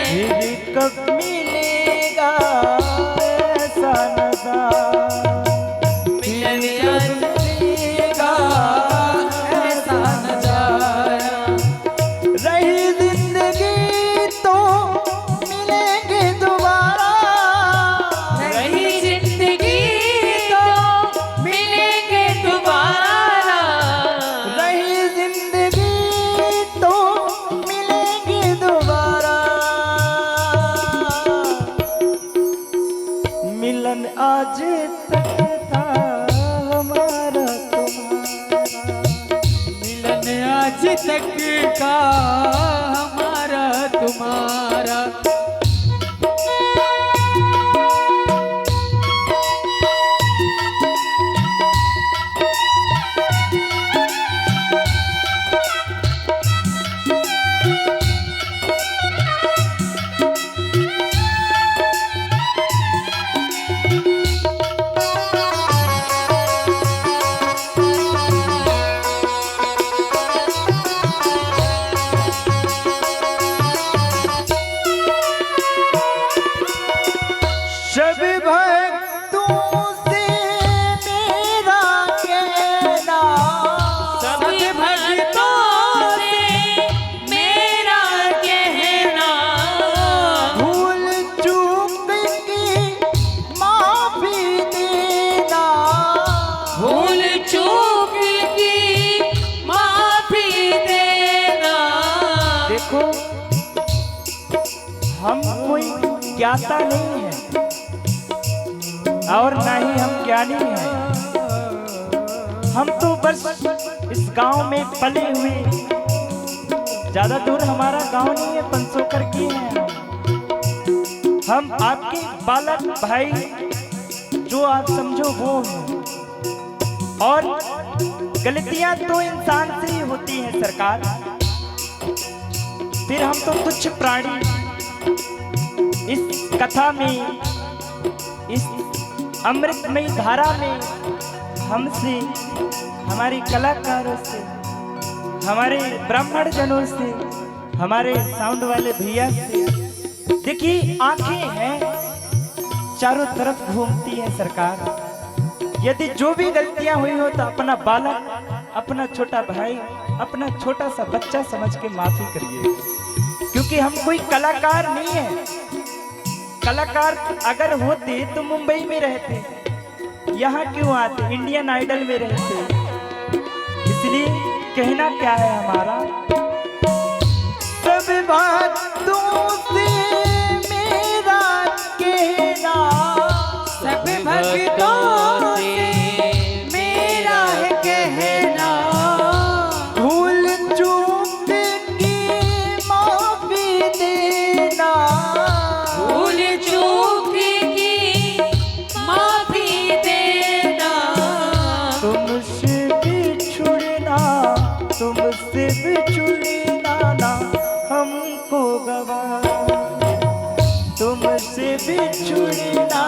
फिर कब मिलेगा ऐसा नज़ारा, मिलेगा ऐसा नजारा, रही जिंदगी तो मिलेंगे दोबारा, रही जिंदगी तो मिलेंगे दोबारा, रही जिंदगी तो मिलेंगे दोबारा। मिलन आज तक था हमारा तुम्हारा, मिलन आज तक का हमारा तुम्हारा। सब भक्तों से मेरा कहना, सब भक्तों से मेरा कहना, भूल चूक की माफी देना, भूल चूक की माफी देना। देखो हम कोई ज्ञाता नहीं है और ना ही हम ज्ञानी हैं। हम तो बस इस गांव में पले हुए, ज्यादा दूर हमारा गांव नहीं है, पंसोकर की है। हम आपके बालक भाई जो आप समझो वो हैं। और गलतियां तो इंसान से ही होती हैं सरकार, फिर हम तो तुच्छ प्राणी इस कथा में, इस अमृतमयी धारा में हमसे, हमारे कलाकारों से, हमारे ब्राह्मण जनों से, हमारे साउंड वाले भैया से, देखिए आंखें हैं चारों तरफ घूमती हैं सरकार। यदि जो भी गलतियां हुई हो तो अपना बालक, अपना छोटा भाई, अपना छोटा सा बच्चा समझ के माफी करिए, क्योंकि हम कोई कलाकार नहीं है। कलाकार अगर होते तो मुंबई में रहते, यहाँ क्यों आते, इंडियन आइडल में रहते। इसलिए कहना क्या है हमारा, सब भक्तों से मेरा कहना, सब भक्तों से मेरा है कहना, भूल चूक की माफी देना, भूल चूक की माफी देना। तुमसे बिछुड़ना, तुमसे बिछुड़ना ना हमको गवा, तुमसे बिछुड़ना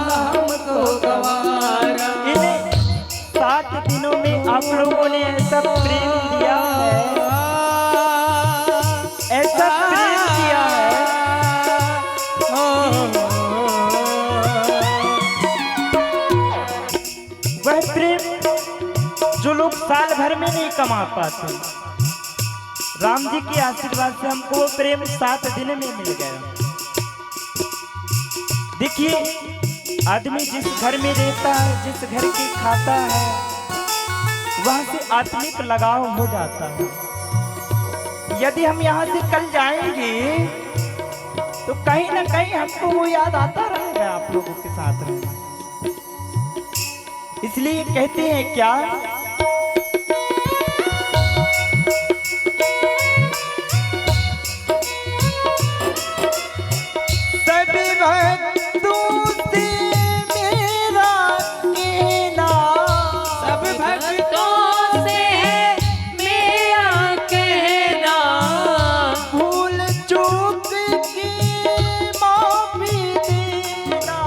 हमको गवारा। इन्हें 7 दिनों में आप लोगों ने ऐसा प्रेम दिया है, ऐसा प्रेम दिया है, वह प्रेम जो लोग साल भर में नहीं कमा पाते। राम जी के आशीर्वाद से हमको वो प्रेम 7 दिन में मिल गया। देखिए, आदमी जिस घर में रहता है, जिस घर की खाता है, वहां से आत्मिक लगाव हो जाता है। यदि हम यहाँ से कल जाएंगे तो कहीं ना कहीं हमको वो याद आता रहेगा आप लोगों के साथ रहना। इसलिए कहते हैं क्या, सभी भक्तों से मेरा कहना, सब भक्तों से है मेरा कहना, भूल चूक की माफी देना,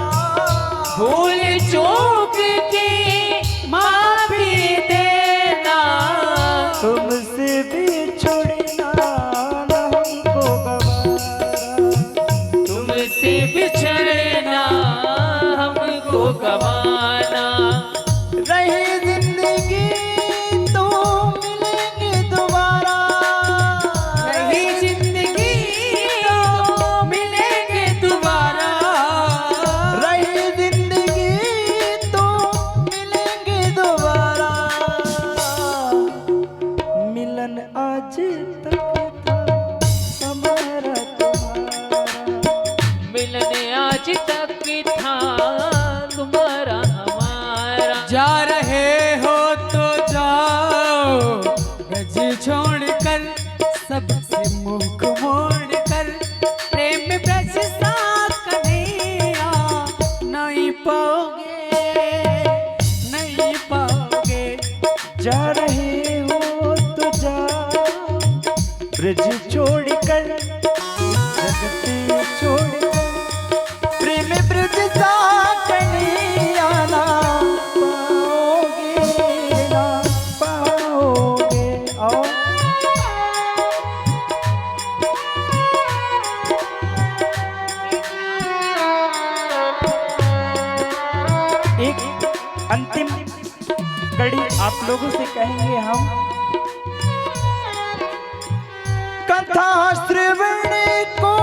भूल चूक की माफी देना, तुमसे भी छोड़ना ना हमको गवारा, तुमसे बिछड़ना हमको गवाना, रही जिंदगी तो मिलेंगे दोबारा, रही जिंदगी तो मिलेंगे दोबारा, रही जिंदगी तो मिलेंगे दोबारा। मिलन आज तक था हमारा तुम्हारा, मिलन आज तक था तुम्हारा हमारा, जा रहे हो तो जाओ ब्रज छोड़कर, सबसे मुख मोड़कर, प्रेम ब्रज सा कन्हैया नहीं पाओगे, नहीं पाओगे, जा रहे हो तो जाओ ब्रज छोड़कर, जगते छोड़कर, प्रेम ब्रज सा कन्हैया ना पाओगे। आओ एक अंतिम कड़ी आप लोगों से कहेंगे हम, कथा श्रवण को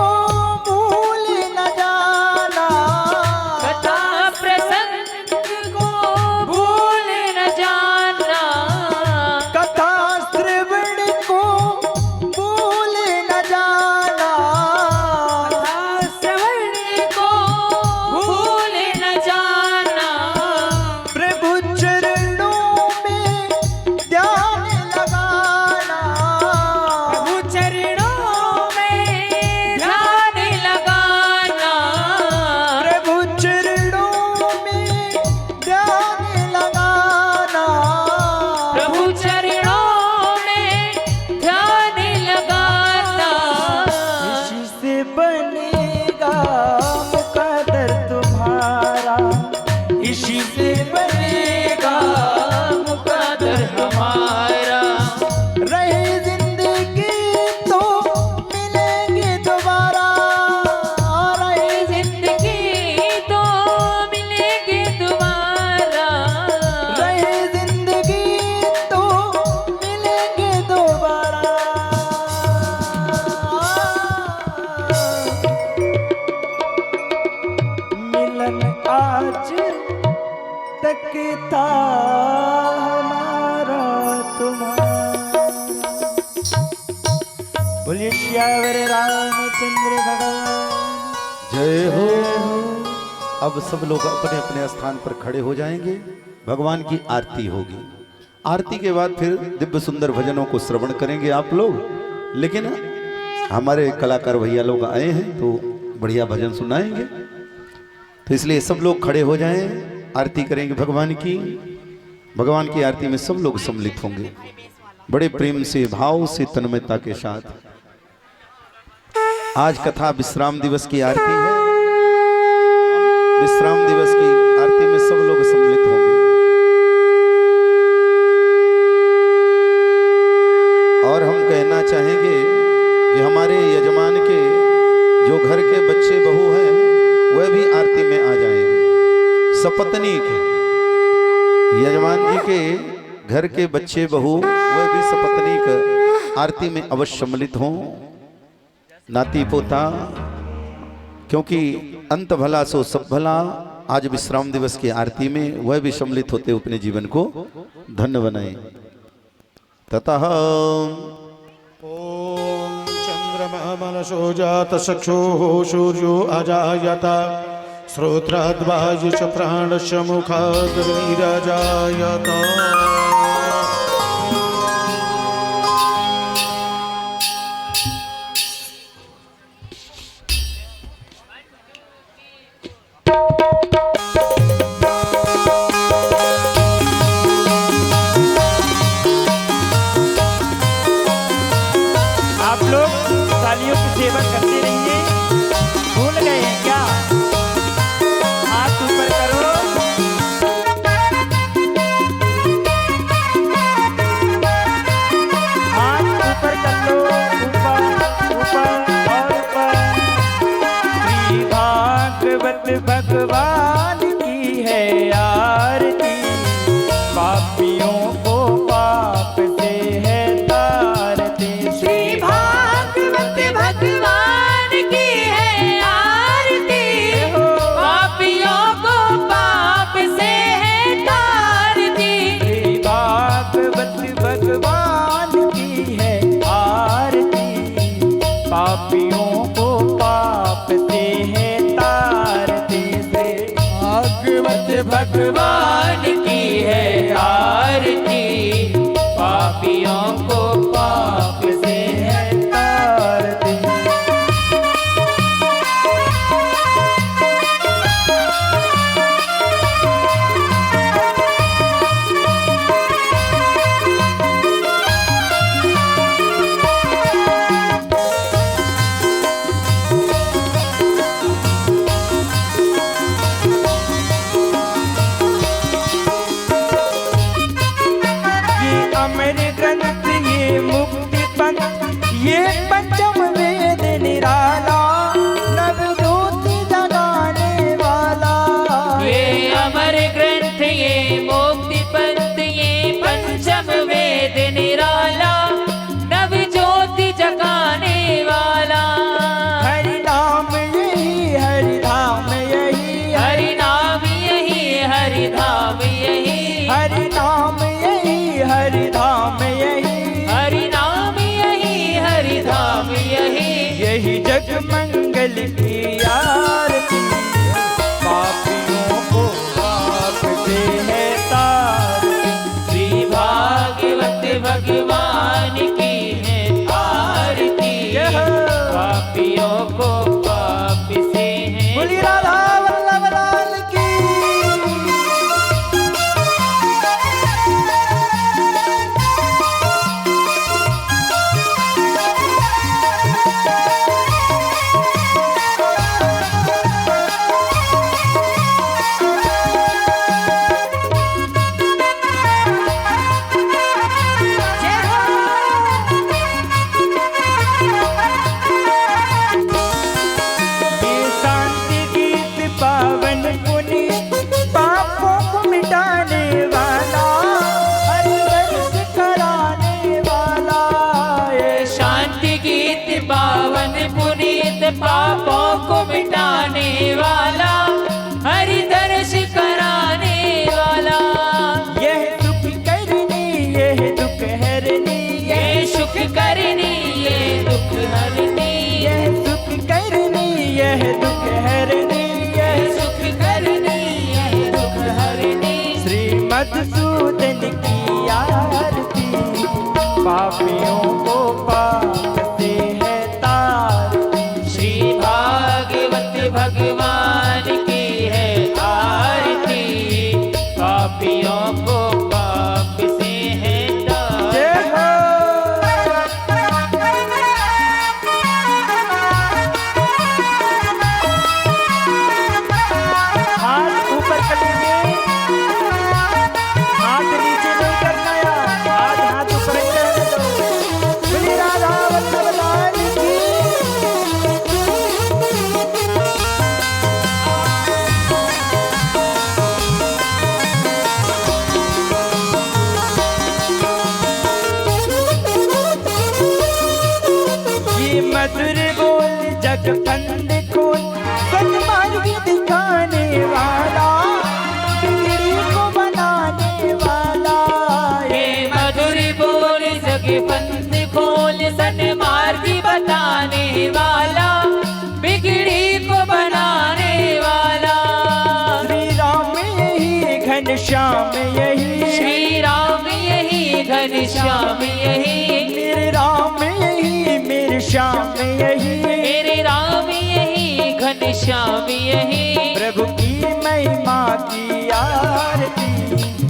भूल न जाना, कथा प्रसंग को भूल न जाना, कथा श्रवण को भूल न जाना, कथा श्रवण को भूल न जाना, प्रभु चरणों में ध्यान लगाना, प्रभु चरणों में ध्यान लगाना, प्रभु चरणों में ध्यान लगाना, प्रभु चरणों में ध्यान लगाना, इसी से बनेगा मुकद्दर तुम्हारा, इसी से बनेगा मुकद्दर हमारा, रही जिंदगी तो मिलेंगे दोबारा, रही जिंदगी तो मिलेगी दोबारा, रही जिंदगी तो मिलेंगे दोबारा। मिलन आज तक था हमारा तुम्हारा। बोलिए श्यावर रामचंद्र भगवान जय हो। अब सब लोग अपने अपने स्थान पर खड़े हो जाएंगे, भगवान की आरती होगी। आरती के बाद फिर दिव्य सुंदर भजनों को श्रवण करेंगे आप लोग, लेकिन हमारे कलाकार भैया लोग आए हैं तो बढ़िया भजन सुनाएंगे, तो इसलिए सब लोग खड़े हो जाएं, आरती करेंगे भगवान की। भगवान की आरती में सब लोग सम्मिलित होंगे बड़े प्रेम से, भाव से, तन्मयता के साथ। आज कथा विश्राम दिवस की आरती है। विश्राम दिवस की आरती में सब लोग सम्मिलित होंगे। कहना चाहेंगे कि हमारे यजमान के जो घर के बच्चे बहू हैं वह भी आरती में आ जाएंगे। सपत्नीक यजमान जी के घर के बच्चे बहू वह भी सपत्नीक आरती में अवश्य सम्मिलित हों। नाती पोता, क्योंकि अंत भला सो सब भला, आज विश्राम दिवस की आरती में वह भी सम्मिलित होते अपने जीवन को धन्य बनाए। ततः ओम चंद्रमा मनसो जात चक्षुः सूर्यो अजायत श्रोत्राद्वाय च प्राणस्य मुखाद् नीरजायत। आप लोग तालियों की सेवा करते रहिए। भूल गए हैं क्या? हाथ ऊपर करो। हाथ ऊपर कर लो, ऊपर ऊपर और ऊपर। श्री भागवत भगवान की है आरती, पापियों को पाप से है तारती। श्री भागवत भगवान की है आरती, पापियों को पाप से है तारती। श्री भागवत भगवान की है आरती, पापियों को पाप से है तारती। से भागवत भगवान की है आरती, पापियों को पाप से है तारती। ये अमर ग्रंथ, ये मुक्ति पंथ, ये पंचम वेद निराला, नवज्योति जगाने वाला। ये अमर ग्रंथ, ये मुक्ति पंथ, ये पंचम वेद निराला, नव ज्योति जगाने वाला। हरि नाम यही, हरि धाम यही, हरि नाम यही, हरि धाम यही, हरि नाम यही, हरि धाम यही, हरि नाम यही, हरि धाम यही। यही जग मंगल की आरती, पापियों को पाप से है तारती। श्री भागवत भगवान की है आरती, पापियों को पाप से है। बोली राधा वल्लभ लाल की। ये शांति गीत पावन पुनीत, पापों को मिटाने वाला, हरि दर्श कराने वाला। ये शांति गीत पावन पुनीत, पापों को मिटाने वाला, हरि दर्श कराने वाला। यह सुख करनी, यह दुख हरनी, ये सुख करनी, ये दुख हरनी, यह सुख करनी, यह दुख हरनी, ये यह सुख करनी, ये दुख हरनी। श्री मधुसूदन की आरती, पापियों को पाप से है तारती। श्री भागवत भगवान मधुर बोल जग फंद खोल, सन्मार्ग दिखाने वाला, बिगड़ी को बनाने वाला। हे मधुर बोल जग फंद खोल, सन्मार्ग बताने वाला, बिगड़ी को बनाने वाला। श्री राम यही घनश्याम यही, श्री राम यही घनश्याम यही, मेरे राम यही मेरे श्याम यही, मेरे राम यही घनश्याम यही। प्रभु की महिमा की आरती,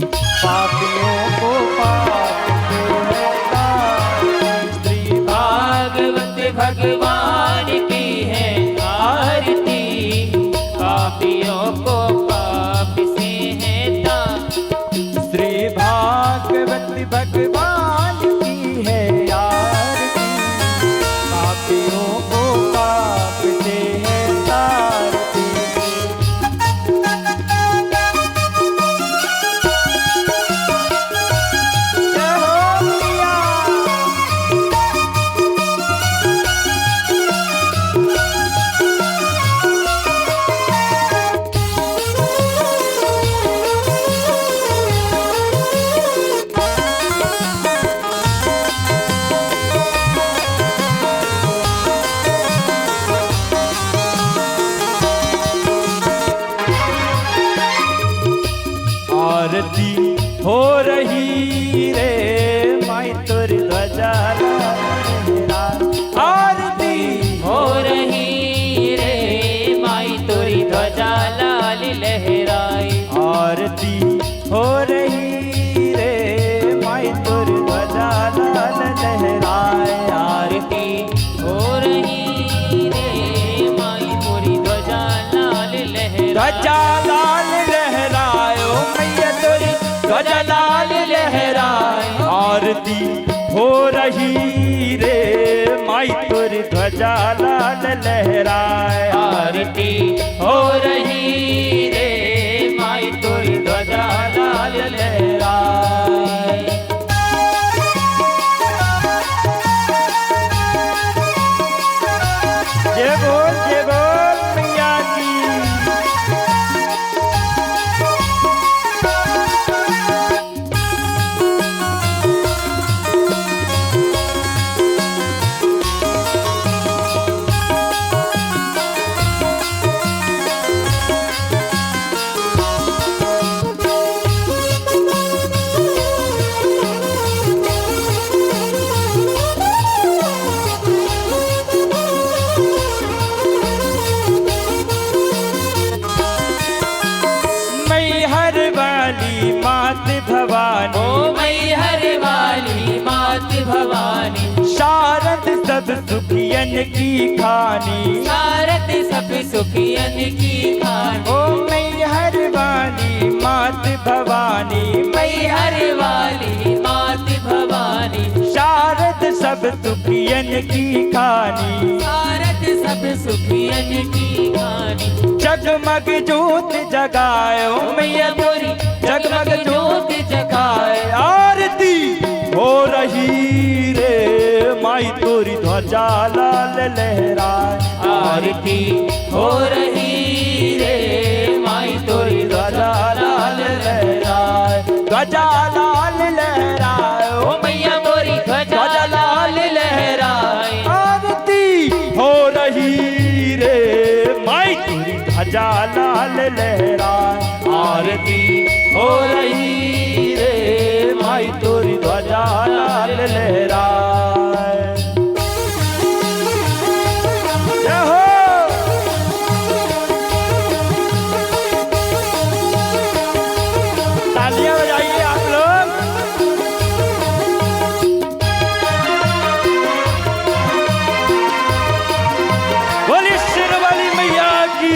पापियों को पाप से हटाए। श्री भागवत भगवान की है आरती, पापियों को पाप से है तार। श्री भागवत भगवान की है आरती, पापियों को पाप से है तारती। जय हो मैया। आरती हो रही रे माई तुर ध्वजा लहरा। आरती हो रही रे माई तोरी ध्वजा लाल लहराए। आरती हो रही रे माई तुर ध्वजा लाल लहराए। आरती हो रही रे माई तोरी ध्वजा लाल लहराए। ध्वजा लाल लहराए ओ मैया तुरी ध्वजा लाल लहराए। आरती हो रही रे माई तुर ध्वजा लाल लहराए। आरती हो रही रे माई तोरी ध्वजा लाल लहराए। जय बोल मैया की। मैहर वाली मात भवानी, ओ मैहर वाली मात भवानी, शारद सब सुखियन की खानी। शारद सब सुखियन की खानी। ओ मैहर वाली मात भवानी, मैहर वाली मात भवानी, शारद सब सुखियन की खानी। शारद सब सुखियन की खानी। जगमग ज्योत जगाए ओ मैया तोरी जगमग ज्योत जगाए। आरती हो रही रे माई तोरी ध्वजा लाल लहराए। आरती हो रही रे माई तोरी ध्वजा लाल लहराए। ध्वजा लाल लहराए ओ मैया तोरी ध्वजा लाल लहराए। आरती हो रही रे माई तोरी ध्वजा लाल लहराए। आरती हो रही रे माई तोरी ध्वजा लाल लहराए। जय हो। तालियां बजाइए आप लोग। बोलिए शेरवाली मैया की।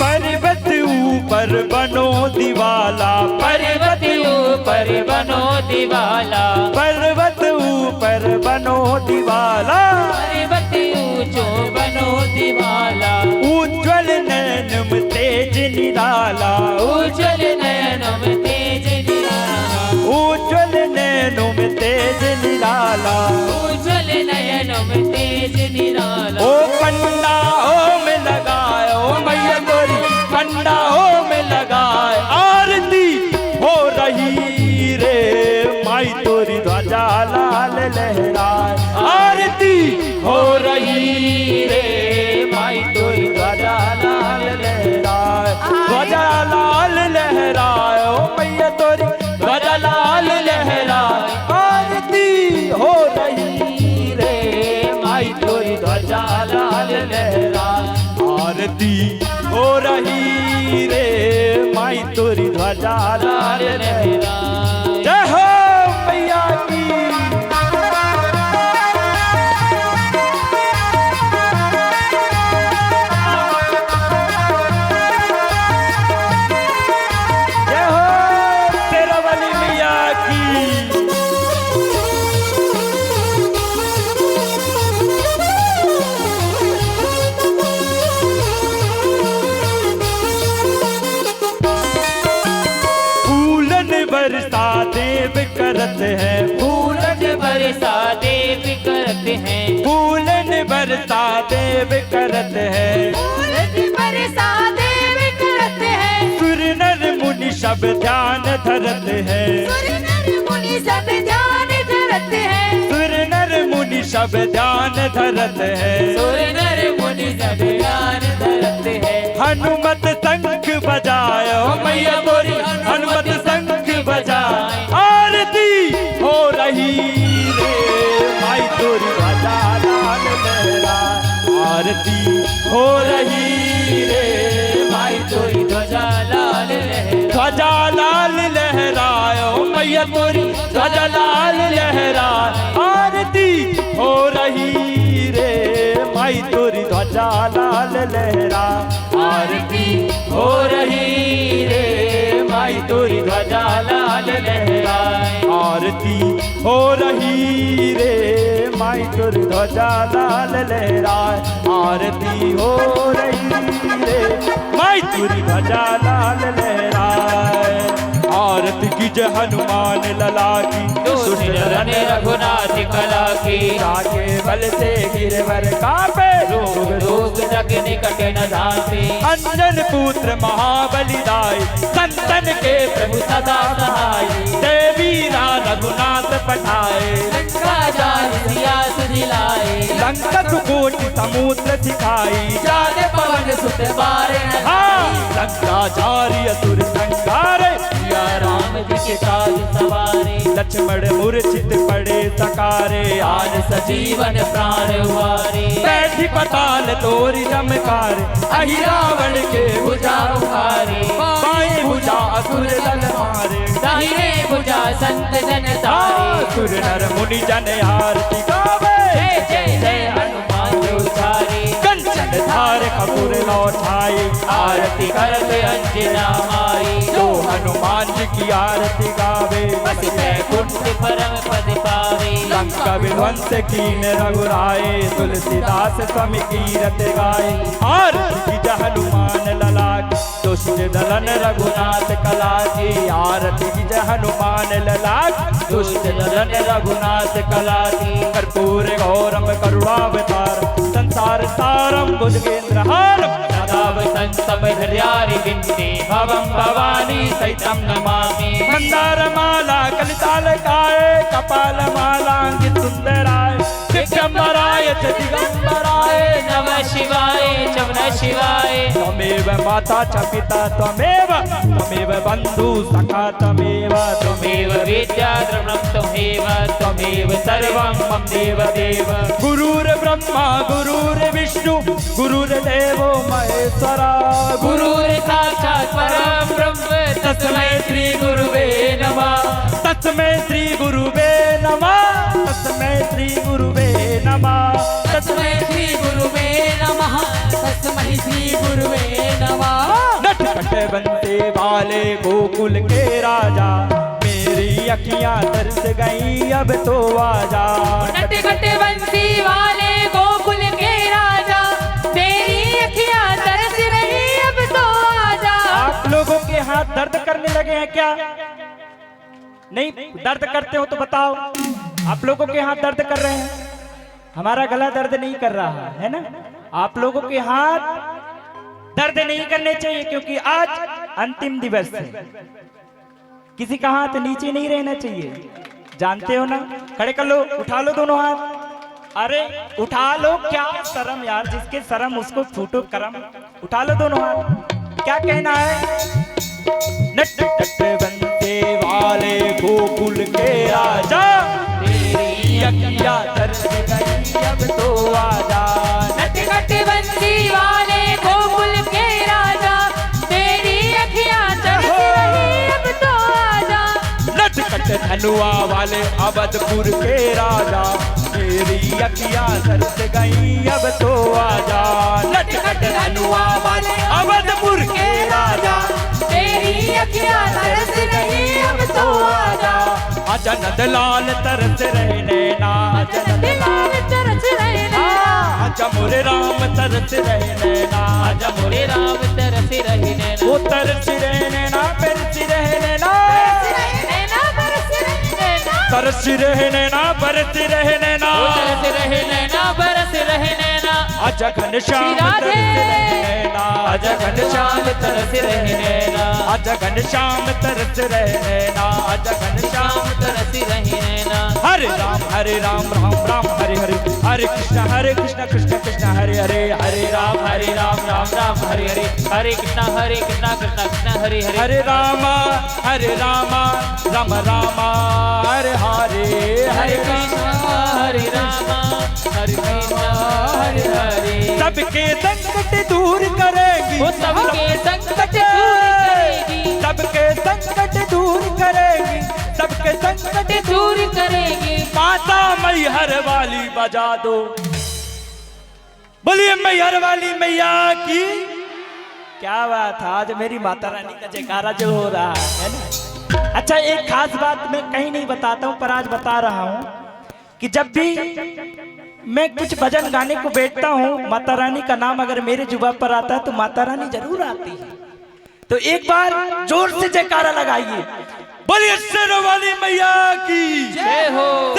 पर्वत ऊपर बनो दिवाला, पर्वत ऊपर बनो दिवाला, पर्वत सुंदर बनो दिवाला, पर्वत ऊंचो बनो दिवाला, उज्ज्वल नैनम तेज निराला, उज्ज्वल नयनम तेज निराला, उज्ज्वल नैनम तेज निराला। उज्ज्वल नयनम तेज निराला। ओ पंडा ओ में लगाए, ओ मैया तोरी पंडा ओ में लगाए, आरती हो रही रे माई तोरी ध्वजा लाल लहराए, आरती हो रही रे माई तोरी ध्वजा लाल लहराए, ध्वजा लाल लहराए, ओ मैया तोरी ध्वजा लाल लहराए, आरती हो रही रे माई तोरी ध्वजा लाल लहराए, आरती हो रही रे माई तोरी ध्वजा लाल लहराए। जय हो मैया की। जय हो तेरा वाली मैया की। फूलन बरसा देव करत है, फूलन बरसा देव करत हैं, फूलन बरसा देव करत है, फूलन बरसा देव करत हैं, सुर नर मुनि सब ध्यान धरत है, सुर नर मुनि सब ध्यान धरत हैं, सुर नर मुनि सब ध्यान धरत है, सुर नर मुनि सब ध्यान धरत हैं। हनुमत शंख बजाए, ओ मैया तोरी हनुमत शंख बजाए, आरती हो रही रे माई तोरी ध्वजा लाल लहराए, आरती हो रही रे माई तोरी ध्वजा लाल लहराए, ध्वजा लाल लहराए, ओ मैया तोरी ध्वजा लाल लहराए, आरती हो रही रे माई तोरी ध्वजा लाल लहराए, आरती हो रही रे माई तोरी ध्वजा लाल लहराए, आरती हो रही रे माई तोरी ध्वजा लाल लहराए, आरती हो रही रे माई तोरी ध्वजा लाल लहराए, आरती की जय हनुमान लला की, दुष्ट नर रघुनाथ कला की, जाके बल से गिरवर कापे, रोग रोग जग निकट न धाते, अंजन पुत्र महाबली दाई, संतन के प्रभु सदा सहाय, देवी रा रघुनाथ पठाए, लंका जाल सिया सुझिलाए, लंका कोटि समुद्र सिखाई, जाने पवन सुत बारे न हाँ लंका जारी असुर संहारे, सिया राम जी के काज सवारे, लक्ष्मण मूर्छित पड़े सकारे, आज सजीवन प्राण उबारे, बैठी पताल तोरी चमकार, अहि रावण के भुजा उखारे, बाई भुजा असुर दल मारे, दाहिने भुजा संत जन तारे, सुर नर मुनि जन आरती गावे, जय जय जय हनुमान उचारे, कंचन धार कपूर लौटाई, आरती करत अंजना माई, जो हनुमान जी की आरती गावे, बस बैकुंठ परम पद पावे, लंका विध्वंस कीन रघुराए, तुलसीदास स्वामी कीरत गाए, आरती की जय हनुमान लला की, दुष्ट दलन रघुनाथ कला की, आरती की जय हनुमान लला की, दुष्ट दलन रघुनाथ कला की, कर्पूर गौरम करुणावतार, संसार सारम भुजगेंद्र हारम, सदाव संतम हृदयारि विन्दे, भवं भवानी सहितं नमामि, मंदार माला कलिताल काए, कपाल मालांगित सुंदराय, दिगंबराय च दिगंबराय, नमः शिवाय नमः शिवाय, त्वमेव माता च पिता त्वमेव बंधु सखा त्वमेव त्वमेव विद्या द्रवणं त्वमेव, त्वमेव सर्वं मम देव देव, गुरुर्ब्रह्मा गुरुर्विष्णु गुरुर्देवो महेश्वरा, गुरुर् साक्षात् परं ब्रह्म, तस्मै श्री गुरुवे नमः, तस्मै श्री गुरुवे नमः, तस्मै श्री गुरुवे नमः, तस्मै श्री गुरुवे नमः, तस्मै श्री गुरुवे नमः। नटखट बनते वाले गोकुल के राजा, मेरी अखियां तरस गई अब तो आजा, नटखट बंसी वाले गोकुल के राजा, तेरी अखियां तरस रही अब तो आजा। आप लोगों के हाथ दर्द करने लगे हैं क्या? नहीं दर्द करते हो तो बताओ। आप लोगों के हाथ दर्द कर रहे हैं, हमारा गला दर्द नहीं कर रहा है ना। आप लोगों के हाथ दर्द नहीं करने चाहिए क्योंकि आज अंतिम दिवस है। किसी का हाथ नीचे नहीं रहना चाहिए, जानते हो ना। खड़े कर लो, उठा लो दोनों हाथ। अरे उठा लो, क्या शर्म यार, जिसके शर्म उसको फूटो करम। उठा लो दोनों हाथ। क्या कहना है? नटखट बनते वाले गोकुल के राजा, तेरी अखियां तरस गई अब तो आजा। नटखट बंसी वाले गोकुल के राजा, तेरी अखियां तरस रही अब तो आजा। नटखट धनुआ वाले अवधपुर के राजा, तेरी अखियां तरस गई अब तो आजा। नटखट धनुआ वाले अवधपुर के राजा, तेरी अखियां तरस रही अब तो आजा। आजा नंदलाल तरस रहे नैना, आजा नंदलाल तरस रहे नैना, आजा मोरे राम तरस रहे नैना, आजा मोरे राम तरस रहे नैना। वो तरस रहे नैना, तरस रहे नैना, तरस रहे नैना, बरस रहे नैना, तरस रहे नैना, बरस रहे नैना। आजा घनश्याम तरस रहे नैना, आजा घनश्याम तरस रहे नैना, आजा घनश्याम तरस रहे नैना, आजा घनश्याम तरस रहे नैना। हरे राम राम राम हरे हरे, हरे कृष्ण कृष्ण कृष्ण हरे हरे, हरे राम राम राम हरे हरे, हरे कृष्णा कृष्णा कृष्णा हरे हरे। हरे राम राम राम हरे हरे, हरे कृष्णा हरे राम हरे कृष्णा हरे हरे। सबके संकट दूर करेगी, वो सबके संकट दूर करेगी, सबके संकट दूर करेगी, सबके संकट दूर करेगी। माता मैहर वाली बजा दो, बोलिए मैहर वाली मैया की। क्या बात है, आज मेरी माता रानी का जयकारा जो हो रहा है ना। अच्छा एक खास बात मैं कहीं नहीं बताता हूँ पर आज बता रहा हूँ कि जब भी मैं कुछ भजन गाने को बैठता हूँ, माता रानी का नाम अगर मेरे जुबान पर आता है तो माता रानी जरूर आती है। तो एक बार जोर से जयकारा लगाइए, बोलिए शेरों वाली मैया की जय हो।